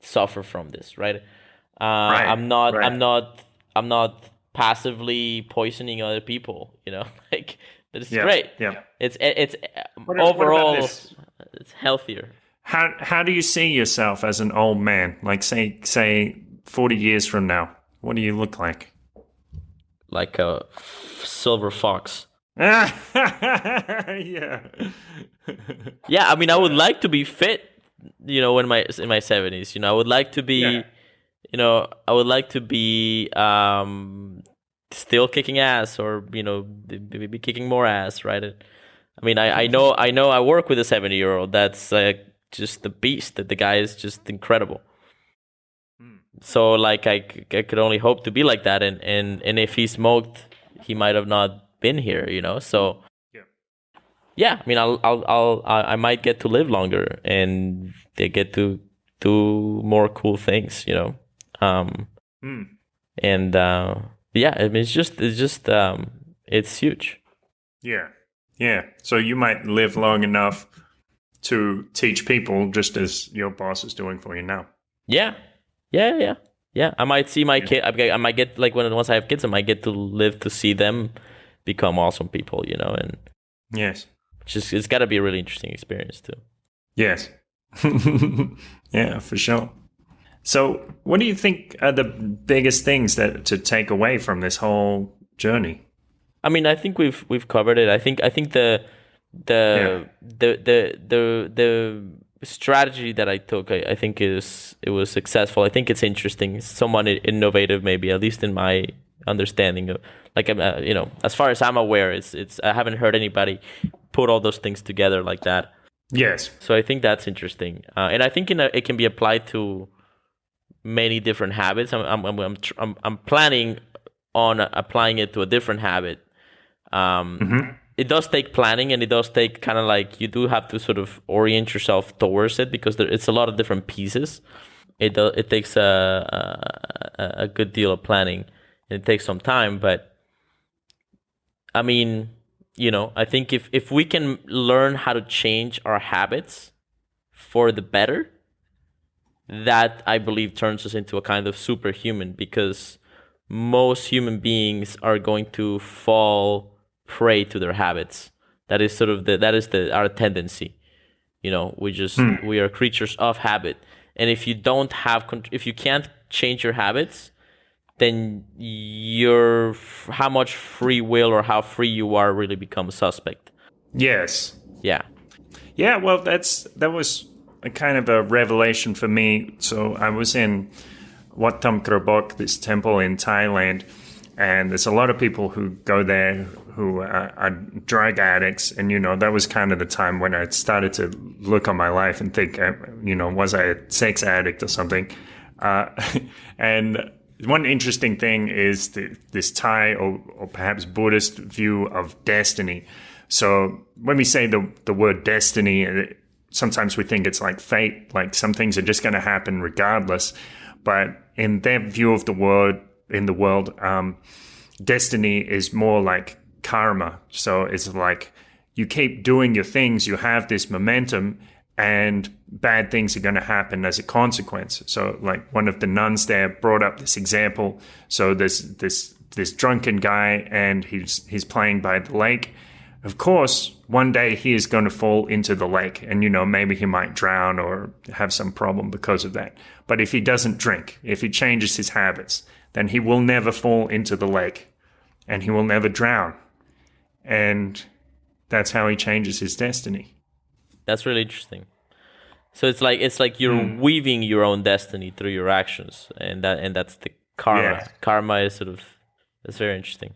suffer from this, right? I'm not passively poisoning other people, like, this is great. Yeah. It's overall it's healthier. How do you see yourself as an old man? Like, say 40 years from now, what do you look like? Like a silver fox. Yeah. Yeah, I mean, I would like to be fit, in my 70s. I would like to be, I would like to be still kicking ass, or be kicking more ass, right? I mean, I know I work with a 70-year-old that's just the beast. That the guy is just incredible. So like I could only hope to be like that, and if he smoked, he might have not been here, So yeah, I mean, I might get to live longer, and they get to do more cool things, And yeah, I mean, it's huge. Yeah. So you might live long enough to teach people, just as your boss is doing for you now. Yeah. I might see my kid. I might get, like, once I have kids, I might get to live to see them become awesome people, and yes, it's got to be a really interesting experience too. Yes, yeah, for sure. So, what do you think are the biggest things that to take away from this whole journey? I mean, I think we've covered it. I think the strategy that I took, I think it was successful. I think it's interesting, somewhat innovative, maybe, at least in my understanding of, like, as far as I'm aware, it's I haven't heard anybody put all those things together like that. Yes. So I think that's interesting, and I think it can be applied to many different habits. I'm planning on applying it to a different habit. It does take planning, and it does take kind of like, you do have to sort of orient yourself towards it, because it's a lot of different pieces. It takes a good deal of planning, and it takes some time. But I mean, I think if we can learn how to change our habits for the better, that, I believe, turns us into a kind of superhuman, because most human beings are going to fall prey to their habits. That is sort of our tendency. We are creatures of habit, and if you can't change your habits, then how much free will, or how free you are, really becomes suspect. Yes. Yeah. Well, that was a kind of a revelation for me. So I was in Wat Tham Krabok, this temple in Thailand, and there's a lot of people who go there who are drug addicts, and that was kind of the time when I started to look on my life and think, was I a sex addict or something? And one interesting thing is this Thai or perhaps Buddhist view of destiny. So when we say the word destiny, sometimes we think it's like fate, like some things are just going to happen regardless. But in their view of the world, destiny is more like karma. So it's like you keep doing your things, you have this momentum, and bad things are going to happen as a consequence. So like one of the nuns there brought up this example. So there's this drunken guy, and he's playing by the lake. Of course, one day he is going to fall into the lake, and maybe he might drown or have some problem because of that. But if he doesn't drink, if he changes his habits, then he will never fall into the lake, and he will never drown. And that's how he changes his destiny. That's really interesting. So it's like you're weaving your own destiny through your actions, and that's the karma. Yeah. Karma is it's very interesting.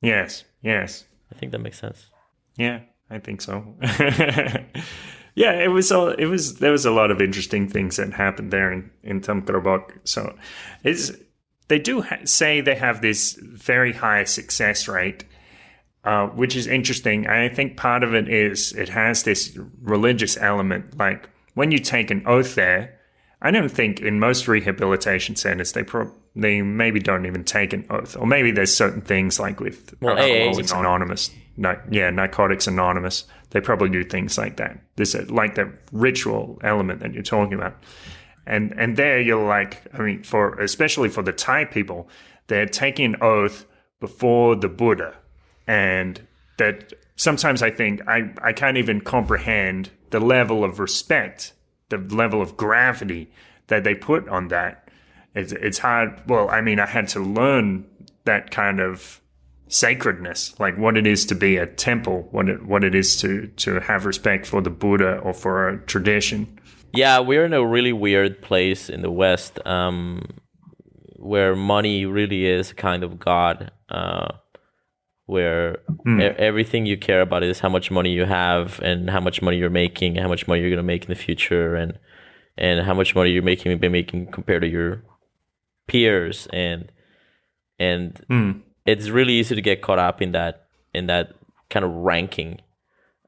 Yes. I think that makes sense. Yeah, I think so. Yeah, there was a lot of interesting things that happened there in Tamkrobok. So they do say they have this very high success rate, which is interesting. I think part of it is it has this religious element. Like when you take an oath there, I don't think in most rehabilitation centers they maybe don't even take an oath, or maybe there's certain things like with Alcoholics Anonymous, Narcotics Anonymous. They probably do things like that. There's like that ritual element that you're talking about, and there you're like, I mean, especially for the Thai people, they're taking an oath before the Buddha, and that sometimes I think I can't even comprehend the level of respect, the level of gravity that they put on that. It's hard. Well, I mean, I had to learn that kind of sacredness, like what it is to be a temple, what it is to have respect for the Buddha or for a tradition. Yeah, we're in a really weird place in the West, where money really is a kind of God, where everything you care about is how much money you have and how much money you're making, how much money you're going to make in the future, and how much money you're making compared to your peers, and it's really easy to get caught up in that kind of ranking,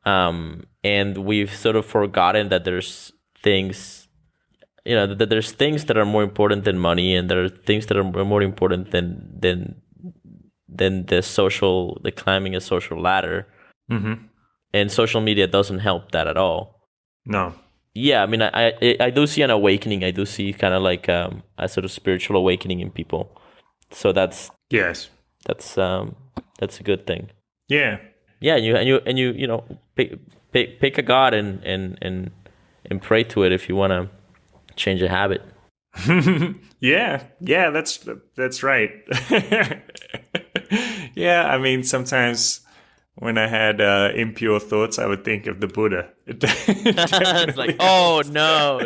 and we've sort of forgotten that there's things, that there's things that are more important than money, and there are things that are more important than the climbing a social ladder. And social media doesn't help that at all. No. Yeah, I mean, I do see an awakening. I do see kind of like a sort of spiritual awakening in people. So that's a good thing. Yeah. Yeah, and you pick a god and pray to it if you want to change a habit. Yeah, that's right. Yeah, I mean, sometimes when I had impure thoughts, I would think of the Buddha. It's like, oh, no.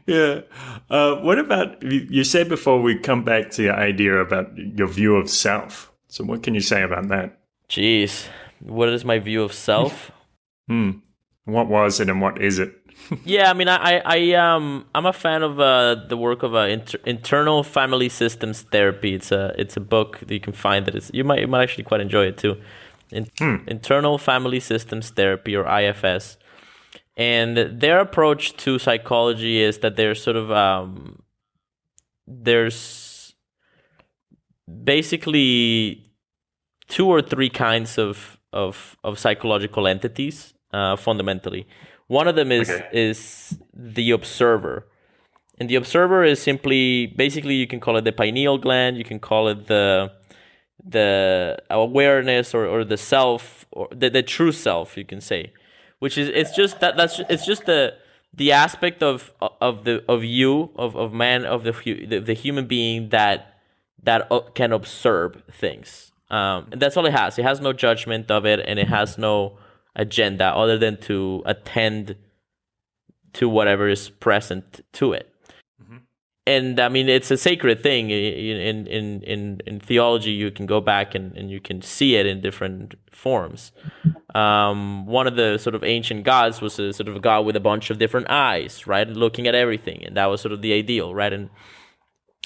Yeah. What about, you said before we come back to your idea about your view of self. So what can you say about that? Jeez, what is my view of self? What was it and what is it? Yeah, I mean, I'm a fan of the work of internal family systems therapy. It's a book that you can find that you might actually quite enjoy it too. Internal family systems therapy, or IFS, and their approach to psychology is that there's sort of there's basically 2 or 3 kinds of psychological entities, fundamentally. One of them is the observer. And the observer is basically you can call it the pineal gland, you can call it the awareness or the self, or the true self, you can say. Which is it's just the aspect of the human being that can observe things. And that's all it has. It has no judgment of it, and it has no agenda other than to attend to whatever is present to it. And I mean, it's a sacred thing. In theology, you can go back and you can see it in different forms. One of the sort of ancient gods was a sort of a god with a bunch of different eyes, right, looking at everything, and that was sort of the ideal, right? And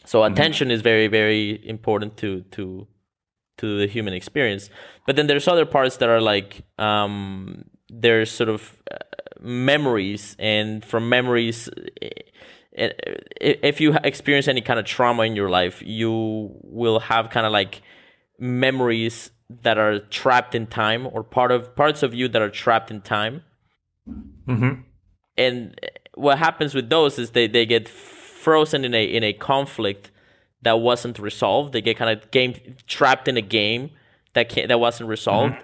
so attention is very, very important to the human experience. But then there's other parts that are like there's sort of memories, and from memories, if you experience any kind of trauma in your life, you will have kind of like memories that are trapped in time, or parts of you that are trapped in time. And what happens with those is they get frozen in a conflict that wasn't resolved. They get kind of trapped in a game that wasn't resolved,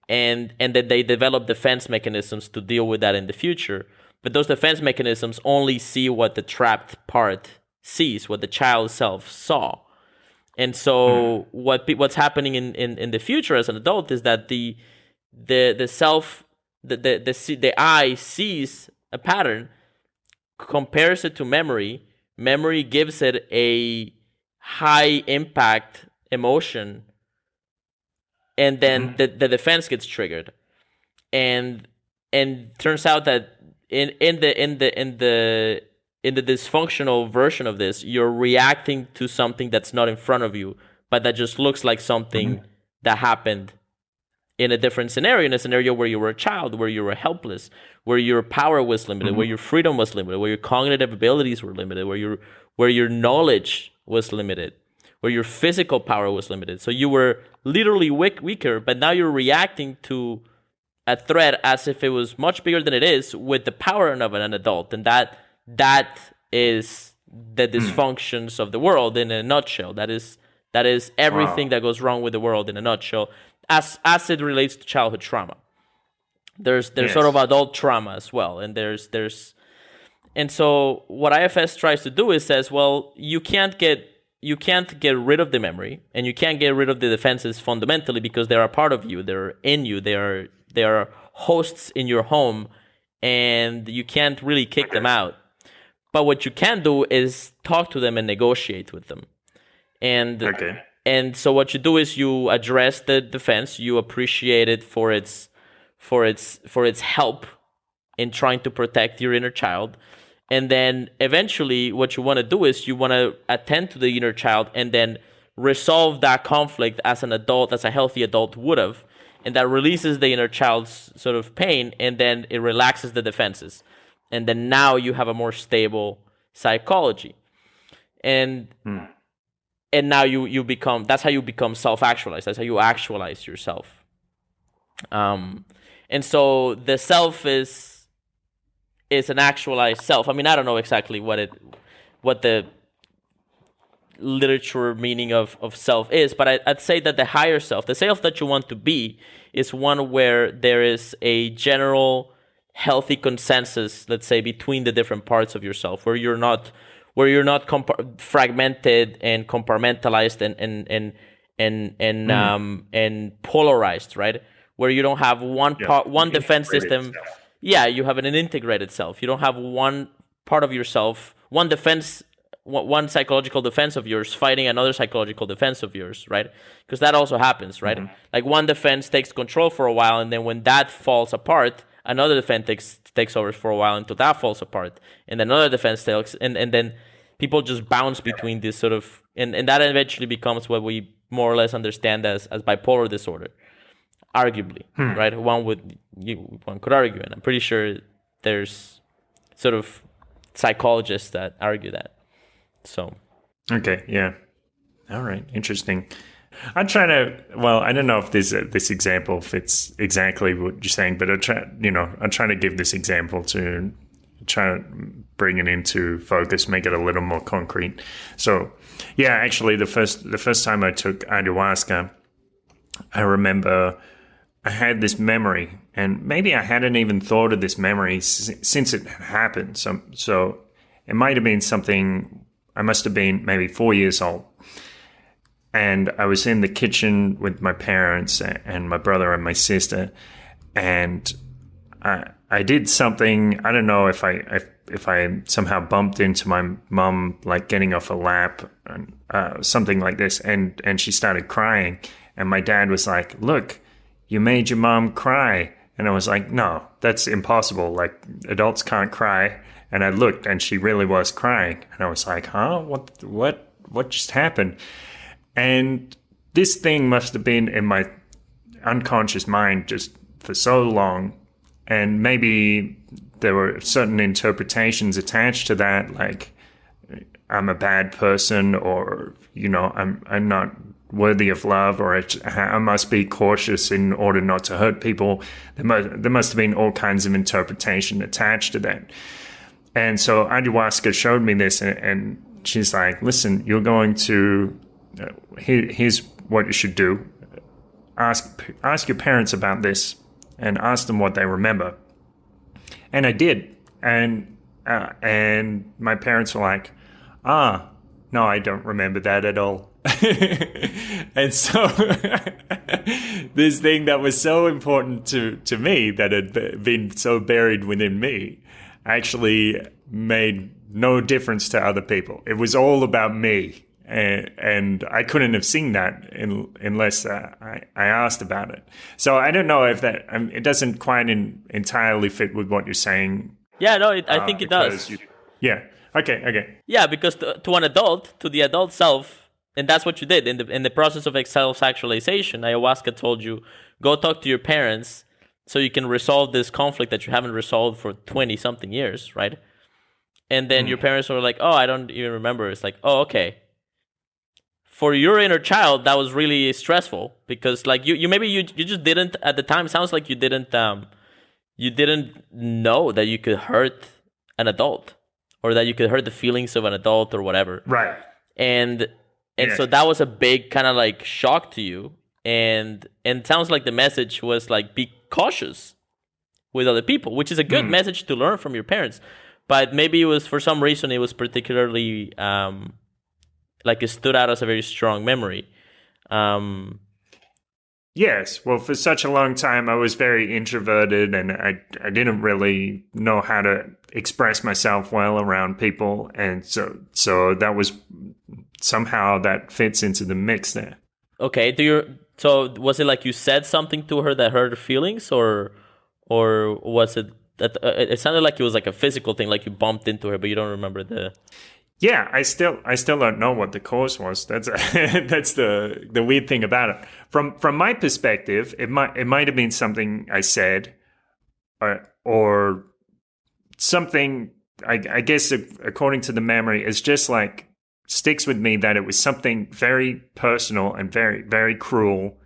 and then they develop defense mechanisms to deal with that in the future. But those defense mechanisms only see what the trapped part sees, what the child self saw. And so what's happening in the future as an adult is that the self, the I sees a pattern, compares it to memory. Memory gives it a high impact emotion, and then the defense gets triggered. And turns out that in the dysfunctional version of this, you're reacting to something that's not in front of you, but that just looks like something that happened in a different scenario, in a scenario where you were a child, where you were helpless, where your power was limited, where your freedom was limited, where your cognitive abilities were limited, where your knowledge was limited, where your physical power was limited. So you were literally weaker, but now you're reacting to a threat as if it was much bigger than it is, with the power of an adult. And that is the dysfunctions of the world in a nutshell. That is everything that goes wrong with the world in a nutshell, as it relates to childhood trauma. There's sort of adult trauma as well, and and so what IFS tries to do is says, well, you can't get rid of the memory, and you can't get rid of the defenses fundamentally, because they are a part of you. They're in you. They are hosts in your home, and you can't really kick them out. But what you can do is talk to them and negotiate with them. And so what you do is you address the defense, you appreciate it for its help in trying to protect your inner child. And then eventually what you want to do is you want to attend to the inner child and then resolve that conflict as an adult, as a healthy adult would have. And that releases the inner child's sort of pain, and then it relaxes the defenses. And then now you have a more stable psychology. And now you become, that's how you become self-actualized. That's how you actualize yourself. And so the self is an actualized self. I mean, I don't know exactly what the literature meaning of self is, but I'd say that the higher self, the self that you want to be, is one where there is a general healthy consensus, let's say, between the different parts of yourself, where you're not fragmented and compartmentalized and polarized, right? Where you don't have one defense system. Self. Yeah, you have an integrated self. You don't have one part of yourself, one psychological defense of yours fighting another psychological defense of yours, right? Because that also happens, right? Like one defense takes control for a while, and then when that falls apart, another defense takes over for a while until that falls apart, and then another defense takes, and then people just bounce between this sort of, and that eventually becomes what we more or less understand as bipolar disorder, arguably, right? One could argue, and I'm pretty sure there's sort of psychologists that argue that. So. Okay. Yeah. All right. Interesting. I'm trying to. Well, I don't know if this example fits exactly what you're saying, but I'm trying to give this example to try to bring it into focus, make it a little more concrete. So, yeah, actually, the first time I took ayahuasca, I remember I had this memory, and maybe I hadn't even thought of this memory since it happened. So it might have been something. I must have been maybe 4 years old. And I was in the kitchen with my parents and my brother and my sister. And I did something. I don't know if I somehow bumped into my mom, like getting off a lap, something like this. And she started crying. And my dad was like, "Look, you made your mom cry." And I was like, "No, that's impossible. Like, adults can't cry." And I looked, and she really was crying. And I was like, "Huh? What just happened?" And this thing must have been in my unconscious mind just for so long. And maybe there were certain interpretations attached to that, like I'm a bad person, or, I'm not worthy of love, or I must be cautious in order not to hurt people. There must have been all kinds of interpretation attached to that. And so ayahuasca showed me this, and she's like, listen, you're going to, here's what you should do. Ask your parents about this and ask them what they remember. And I did. And my parents were like, no, I don't remember that at all. And so this thing that was so important to me, that had been so buried within me, actually made no difference to other people. It was all about me. And I couldn't have seen that unless I asked about it. So I don't know if that, it doesn't quite entirely fit with what you're saying. Yeah, no, I think it does. Yeah. Okay. Yeah, because to an adult, to the adult self, and that's what you did in the process of self-actualization. Ayahuasca told you, go talk to your parents so you can resolve this conflict that you haven't resolved for 20-something years, right? And then your parents were like, oh, I don't even remember. It's like, oh, okay. For your inner child, that was really stressful because, like, you maybe you just didn't at the time. Sounds like you didn't know that you could hurt an adult or that you could hurt the feelings of an adult or whatever. Right. And so that was a big kind of like shock to you. And it sounds like the message was like, be cautious with other people, which is a good message to learn from your parents. But maybe it was, for some reason, it was particularly like it stood out as a very strong memory. Yes. Well, for such a long time, I was very introverted, and I didn't really know how to express myself well around people. And so that was somehow that fits into the mix there. Okay. So was it like you said something to her that hurt her feelings, or was it that it sounded like it was like a physical thing, like you bumped into her, but you don't remember the... Yeah, I still don't know what the cause was. That's the weird thing about it. From my perspective, it might have been something I said, or something. I guess according to the memory, it's just like sticks with me that it was something very personal and very, very cruel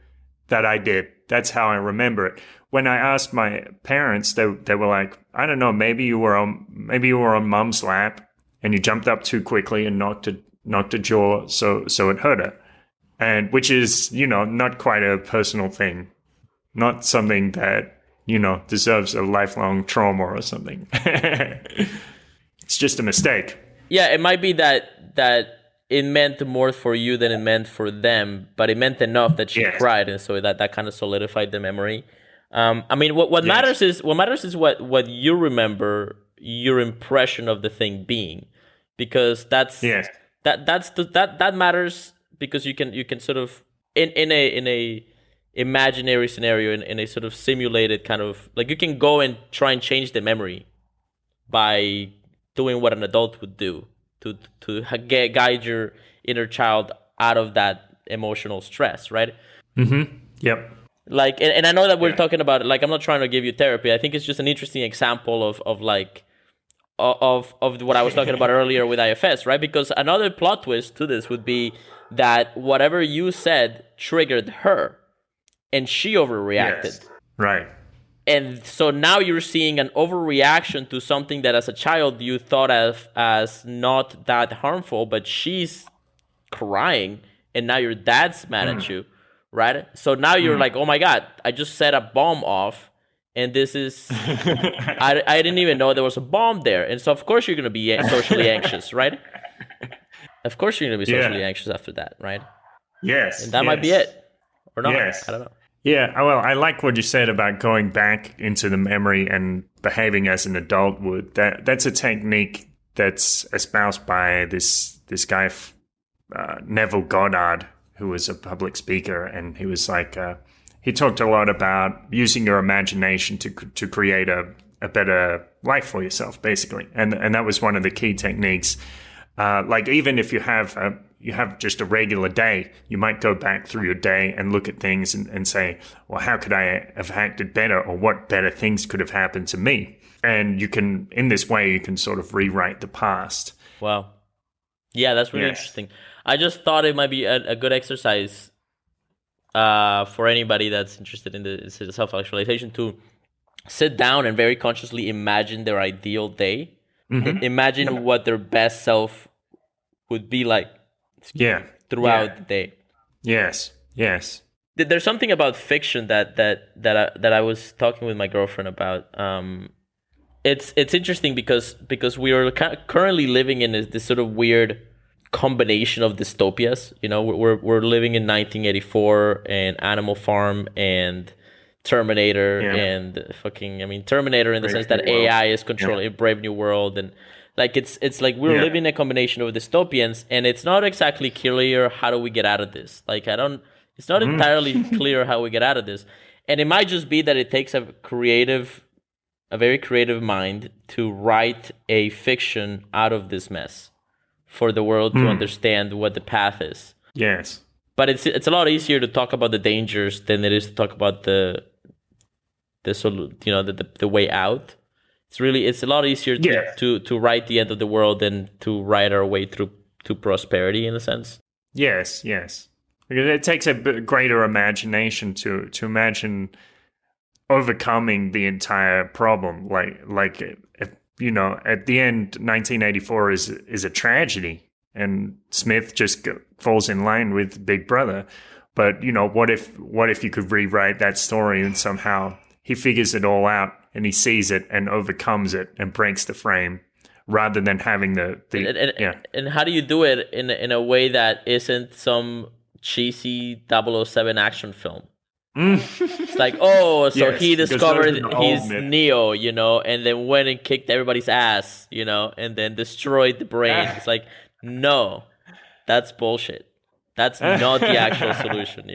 that I did. That's how I remember it. When I asked my parents, they were like, I don't know, maybe you were on mom's lap and you jumped up too quickly and knocked a jaw, so it hurt her. And which is, not quite a personal thing. Not something that, deserves a lifelong trauma or something. It's just a mistake. Yeah, it might be that it meant more for you than it meant for them, but it meant enough that she cried, and so that kind of solidified the memory. I mean, what matters is what you remember, your impression of the thing being, because that matters, because you can sort of in a imaginary scenario, in a sort of simulated kind of, like, you can go and try and change the memory by doing what an adult would do to guide your inner child out of that emotional stress, right? Mm-hmm. Yep. Like, and I know that we're talking about, like, I'm not trying to give you therapy. I think it's just an interesting example of what I was talking about earlier with IFS, right? Because another plot twist to this would be that whatever you said triggered her, and she overreacted. Yes. Right. And so now you're seeing an overreaction to something that as a child you thought of as not that harmful, but she's crying, and now your dad's mad at you, right? So now you're like, oh my God, I just set a bomb off, and this is... I didn't even know there was a bomb there. And so of course you're going to be socially anxious, right? Of course you're going to be socially anxious after that, right? Yes. And that might be it. Or not. Yes. I don't know. Yeah, well, I like what you said about going back into the memory and behaving as an adult would. That's a technique that's espoused by this guy, Neville Goddard, who was a public speaker, and he was like, he talked a lot about using your imagination to create a better life for yourself, basically, and that was one of the key techniques. Like, even if you have just a regular day, you might go back through your day and look at things and say, well, how could I have acted better, or what better things could have happened to me? And in this way, you can sort of rewrite the past. Wow. Yeah, that's really interesting. I just thought it might be a good exercise for anybody that's interested in the self-actualization to sit down and very consciously imagine their ideal day. Imagine what their best self would be like throughout the day. Yes. There's something about fiction that I was talking with my girlfriend about. It's interesting because we are currently living in this sort of weird combination of dystopias. You know, we're living in 1984 and Animal Farm and Terminator and Terminator in the sense that AI is controlling Brave New World, and like it's like we're living a combination of dystopians, and it's not exactly clear how do we get out of this. Like it's not entirely clear how we get out of this, and it might just be that it takes a very creative mind to write a fiction out of this mess for the world to understand what the path is. Yes, but it's a lot easier to talk about the dangers than it is to talk about the way out. It's a lot easier to write the end of the world than to write our way through to prosperity in a sense. Yes. Because it takes a greater imagination to imagine overcoming the entire problem. Like if, at the end, 1984 is a tragedy, and Smith just falls in line with Big Brother. But what if you could rewrite that story and somehow he figures it all out and he sees it and overcomes it and breaks the frame, rather than having And how do you do it in a way that isn't some cheesy 007 action film? It's like, he discovered he's Neo, and then went and kicked everybody's ass, and then destroyed the brain. It's like, no, that's bullshit. That's not the actual solution,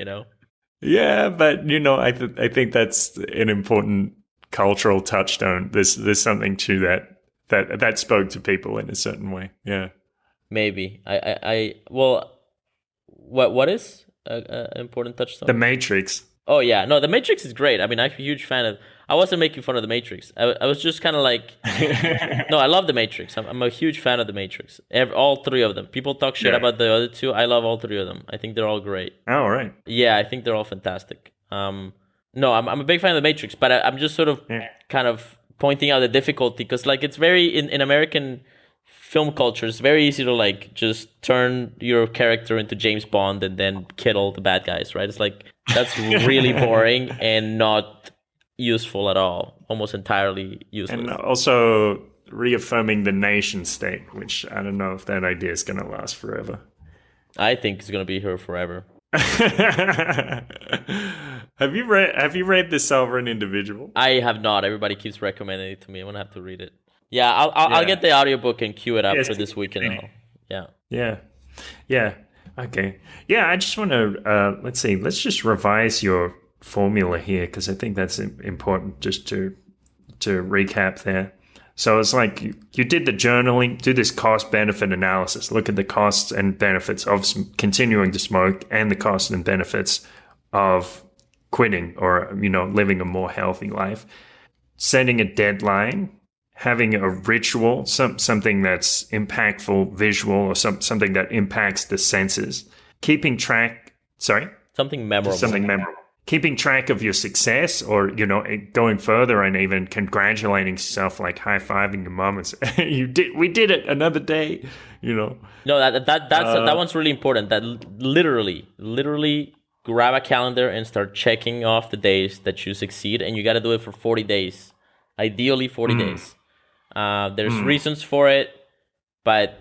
Yeah, but I think that's an important cultural touchstone. There's something to that spoke to people in a certain way. Yeah, maybe what is an important touchstone? The Matrix. Oh yeah, no, The Matrix is great. I mean, I'm a huge fan of. I wasn't making fun of The Matrix. I was just kind of like, no, I love The Matrix. I'm a huge fan of The Matrix. All three of them. People talk shit about the other two. I love all three of them. I think they're all great. Oh, right. Yeah, I think they're all fantastic. No, I'm a big fan of The Matrix, but I'm just sort of kind of pointing out the difficulty because, like, it's very in American film culture, it's very easy to like just turn your character into James Bond and then kill all the bad guys, right? It's like that's really boring and not useful at all, almost entirely useless. And also reaffirming the nation state, which I don't know if that idea is going to last forever. I think it's going to be here forever. Have you read The Sovereign Individual? I have not. Everybody keeps recommending it to me. I'm gonna have to read it. Yeah, I'll get the audiobook and queue it up for this weekend. Yeah. Okay. Yeah, I just want to let's just revise your formula here because I think that's important just to recap there. So it's like you did the journaling, do this cost-benefit analysis, look at the costs and benefits of continuing to smoke and the costs and benefits of quitting or, living a more healthy life. Setting a deadline, having a ritual, something that's impactful, visual, or something that impacts the senses. Keeping track, Something memorable. Keeping track of your success or, going further and even congratulating yourself, like high-fiving your mom and say, we did it another day, No, that one's really important. That literally grab a calendar and start checking off the days that you succeed. And you got to do it for 40 days, ideally 40 days. There's reasons for it, but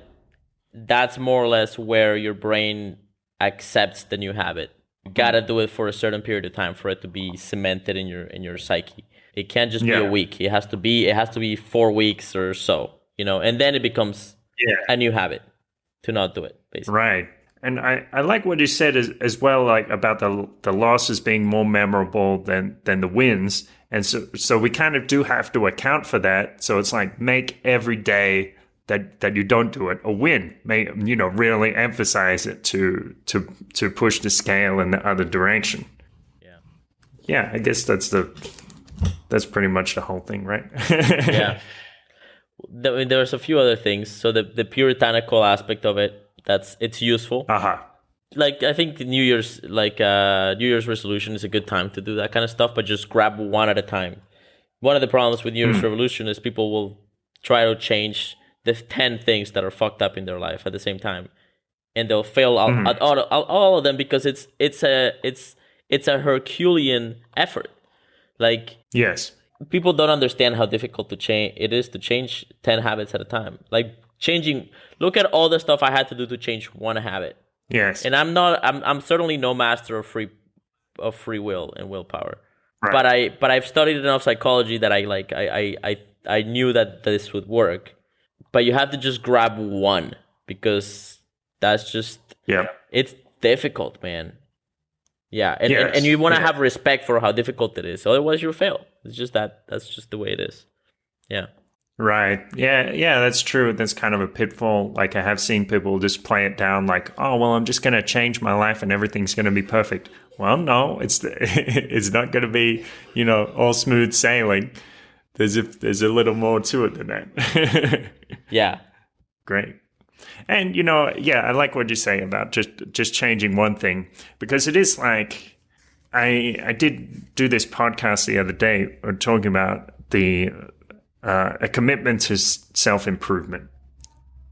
that's more or less where your brain accepts the new habit. You gotta do it for a certain period of time for it to be cemented in your psyche. It can't just be a week. It has to be 4 weeks or so, and then it becomes a new habit to not do it, basically. Right. And I like what you said as well, like about the losses being more memorable than the wins. And so we kind of do have to account for that. So it's like make every day that you don't do it a win. Really emphasize it to push the scale in the other direction. Yeah. Yeah, I guess that's pretty much the whole thing, right? Yeah. There's a few other things. So the puritanical aspect of it, it's useful. Like I think New Year's resolution is a good time to do that kind of stuff, but just grab one at a time. One of the problems with New Year's resolution is people will try to change the 10 things that are fucked up in their life at the same time, and they'll fail at all of them because it's a Herculean effort. Like, Yes. people don't understand how difficult it is to change 10 habits at a time. Like, look at all the stuff I had to do to change one habit. Yes. And I'm certainly no master of free will and willpower. Right. But I've studied enough psychology that I knew that this would work. But you have to just grab one, because that's just, it's difficult, man. Yeah, and you want to have respect for how difficult it is. Otherwise, you'll fail. It's just that's just the way it is. Yeah. Right. Yeah, that's true. That's kind of a pitfall. Like, I have seen people just play it down like, oh, well, I'm just going to change my life and everything's going to be perfect. Well, no, it's not going to be, all smooth sailing. There's a little more to it than that. Yeah. Great. And, I like what you say about just changing one thing, because it is like, I did do this podcast the other day talking about a commitment to self-improvement,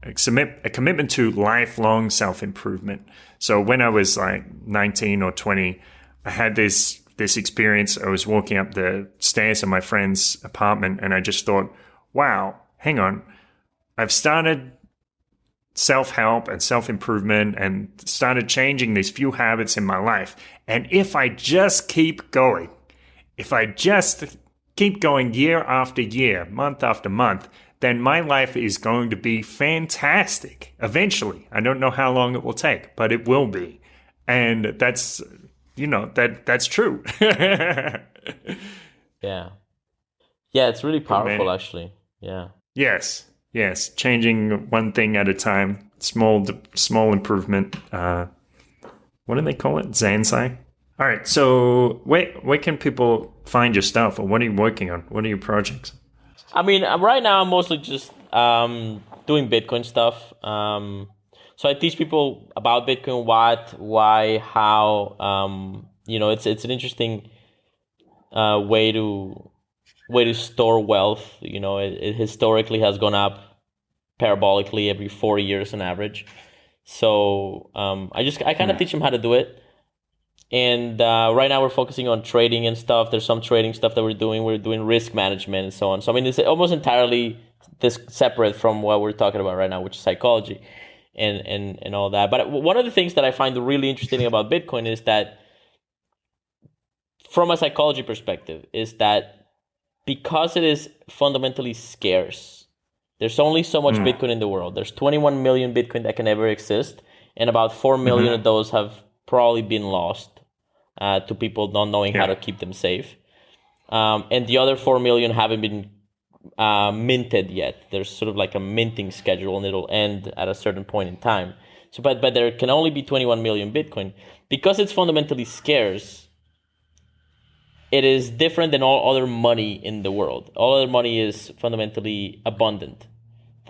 a commitment to lifelong self-improvement. So when I was like 19 or 20, I had this experience. I was walking up the stairs of my friend's apartment, and I just thought, wow, hang on. I've started self-help and self-improvement and started changing these few habits in my life. And if I just keep going, year after year, month after month, then my life is going to be fantastic eventually. I don't know how long it will take, but it will be. And that's, that's true. Yeah. Yeah, it's really powerful, actually. Yeah. Yes. Changing one thing at a time, small improvement. What do they call it? Zansai? All right, so where can people find your stuff, or what are you working on? What are your projects? I mean, right now I'm mostly just doing Bitcoin stuff. So I teach people about Bitcoin, what, why, how. It's an interesting way to store wealth. It historically has gone up parabolically every 4 years on average. So I kind of teach them how to do it. And right now we're focusing on trading and stuff. There's some trading stuff that we're doing. We're doing risk management and so on. So, I mean, it's almost entirely separate from what we're talking about right now, which is psychology and all that. But one of the things that I find really interesting about Bitcoin is that, from a psychology perspective, is that because it is fundamentally scarce, there's only so much Bitcoin in the world. There's 21 million Bitcoin that can ever exist, and about 4 million of those have probably been lost to people not knowing how to keep them safe. And the other 4 million haven't been minted yet. There's sort of like a minting schedule, and it'll end at a certain point in time. So, but there can only be 21 million Bitcoin. Because it's fundamentally scarce, it is different than all other money in the world. All other money is fundamentally abundant.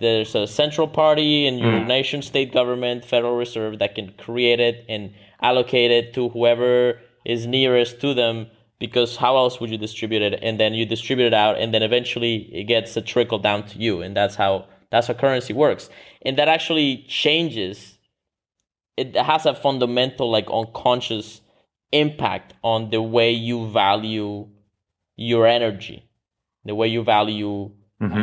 There's a central party in your nation state government, Federal Reserve, that can create it and allocate it to whoever is nearest to them, because how else would you distribute it? And then you distribute it out, and then eventually it gets a trickle down to you. And that's how currency works. And that actually changes. It has a fundamental, like, unconscious impact on the way you value your energy, the way you value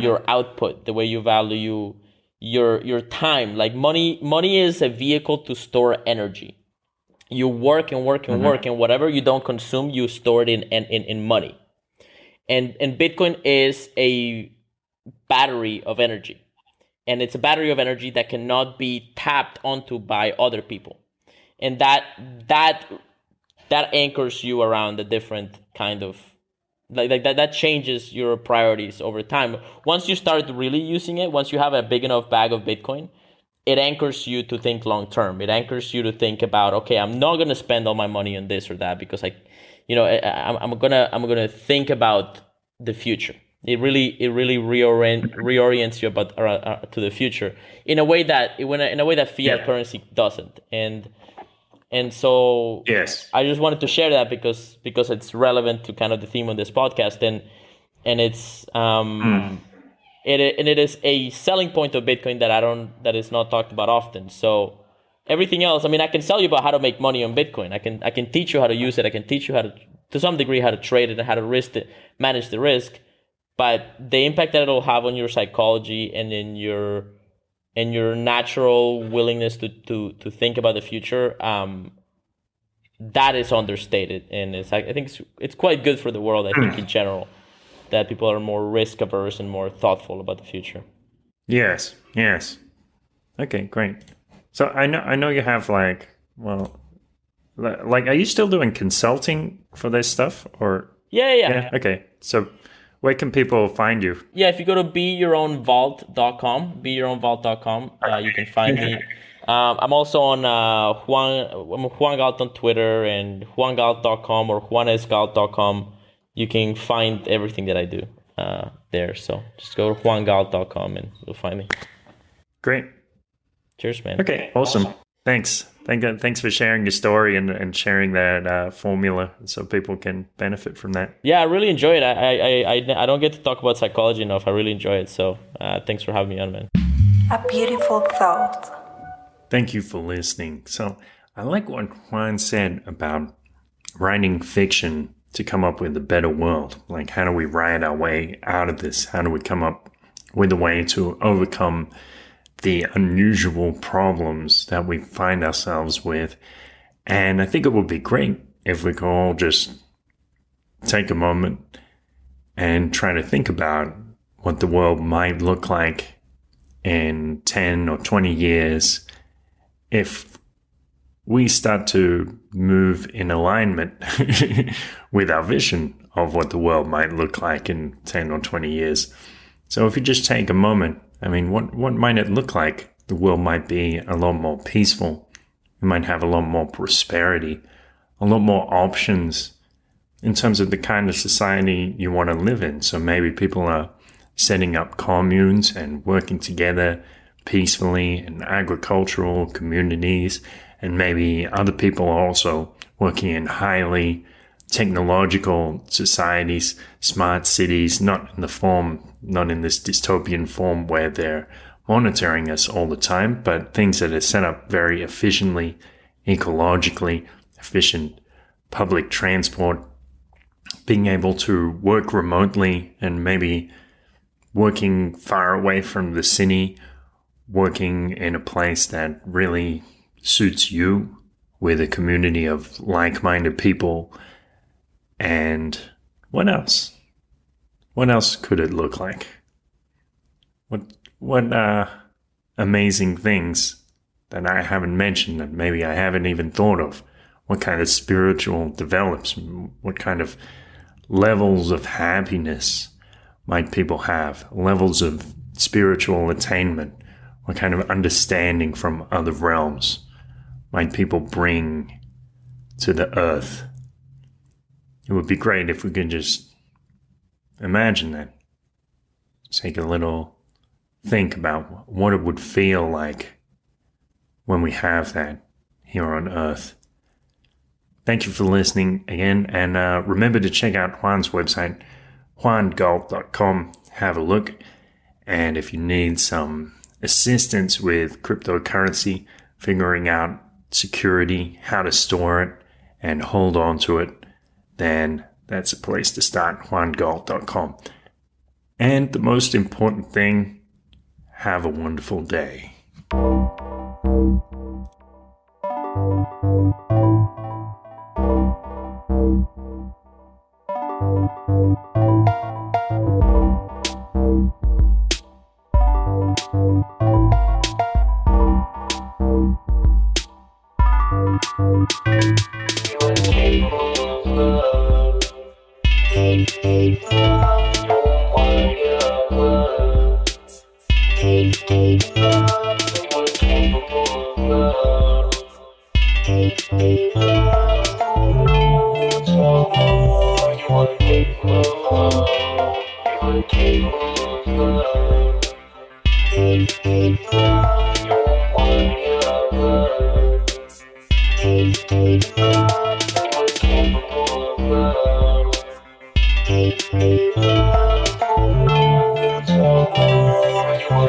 your output, the way you value your time. Like, money is a vehicle to store energy. You work and work and work, and whatever you don't consume, you store it in money. And Bitcoin is a battery of energy. And it's a battery of energy that cannot be tapped onto by other people. And that anchors you around a different kind of, like that changes your priorities over time. Once you start really using it, once you have a big enough bag of Bitcoin, it anchors you to think long term. It anchors you to think about, okay, I'm not gonna spend all my money on this or that, because I'm gonna think about the future. It really reorients you about to the future in a way that fiat currency doesn't. And so yes, I just wanted to share that because it's relevant to kind of the theme of this podcast, and it is a selling point of Bitcoin that is not talked about often. So everything else, I mean, I can tell you about how to make money on Bitcoin. I can teach you how to use it. I can teach you how to some degree, how to trade it and how to manage the risk. But the impact that it'll have on your psychology and in your natural willingness to think about the future, that is understated. And I think it's quite good for the world, I think, in general, that people are more risk averse and more thoughtful about the future. Yes. Okay, great. So I know you have are you still doing consulting for this stuff or? Yeah. Okay. So where can people find you? Yeah, if you go to beyourownvault.com, you can find me. I'm also on Juan Galt on Twitter and juangalt.com or juanesgalt.com. You can find everything that I do there. So just go to juangalt.com and you'll find me. Great. Cheers, man. Okay, awesome. Thanks for sharing your story and sharing that formula so people can benefit from that. Yeah, I really enjoy it. I don't get to talk about psychology enough. I really enjoy it. So thanks for having me on, man. A beautiful thought. Thank you for listening. So I like what Juan said about writing fiction to come up with a better world. Like, how do we write our way out of this? How do we come up with a way to overcome the unusual problems that we find ourselves with? And I think it would be great if we could all just take a moment and try to think about what the world might look like in 10 or 20 years if we start to move in alignment with our vision of what the world might look like in 10 or 20 years. So if you just take a moment, I mean, what might it look like? The world might be a lot more peaceful. We might have a lot more prosperity, a lot more options in terms of the kind of society you want to live in. So maybe people are setting up communes and working together peacefully in agricultural communities. And maybe other people are also working in highly technological societies, smart cities, not in this dystopian form where they're monitoring us all the time, but things that are set up very efficiently, ecologically efficient, public transport, being able to work remotely and maybe working far away from the city, working in a place that really suits you with a community of like-minded people. And what else? What else could it look like? What amazing things that I haven't mentioned that maybe I haven't even thought of? What kind of spiritual develops? What kind of levels of happiness might people have? Levels of spiritual attainment? What kind of understanding from other realms might people bring to the earth? It would be great if we could just imagine that. Take a little think about what it would feel like when we have that here on earth. Thank you for listening again, and remember to check out Juan's website, juangalt.com. Have a look, and if you need some assistance with cryptocurrency, figuring out security, how to store it, and hold on to it, then that's a place to start, juangalt.com. And the most important thing, have a wonderful day. Love. Ayahuasca.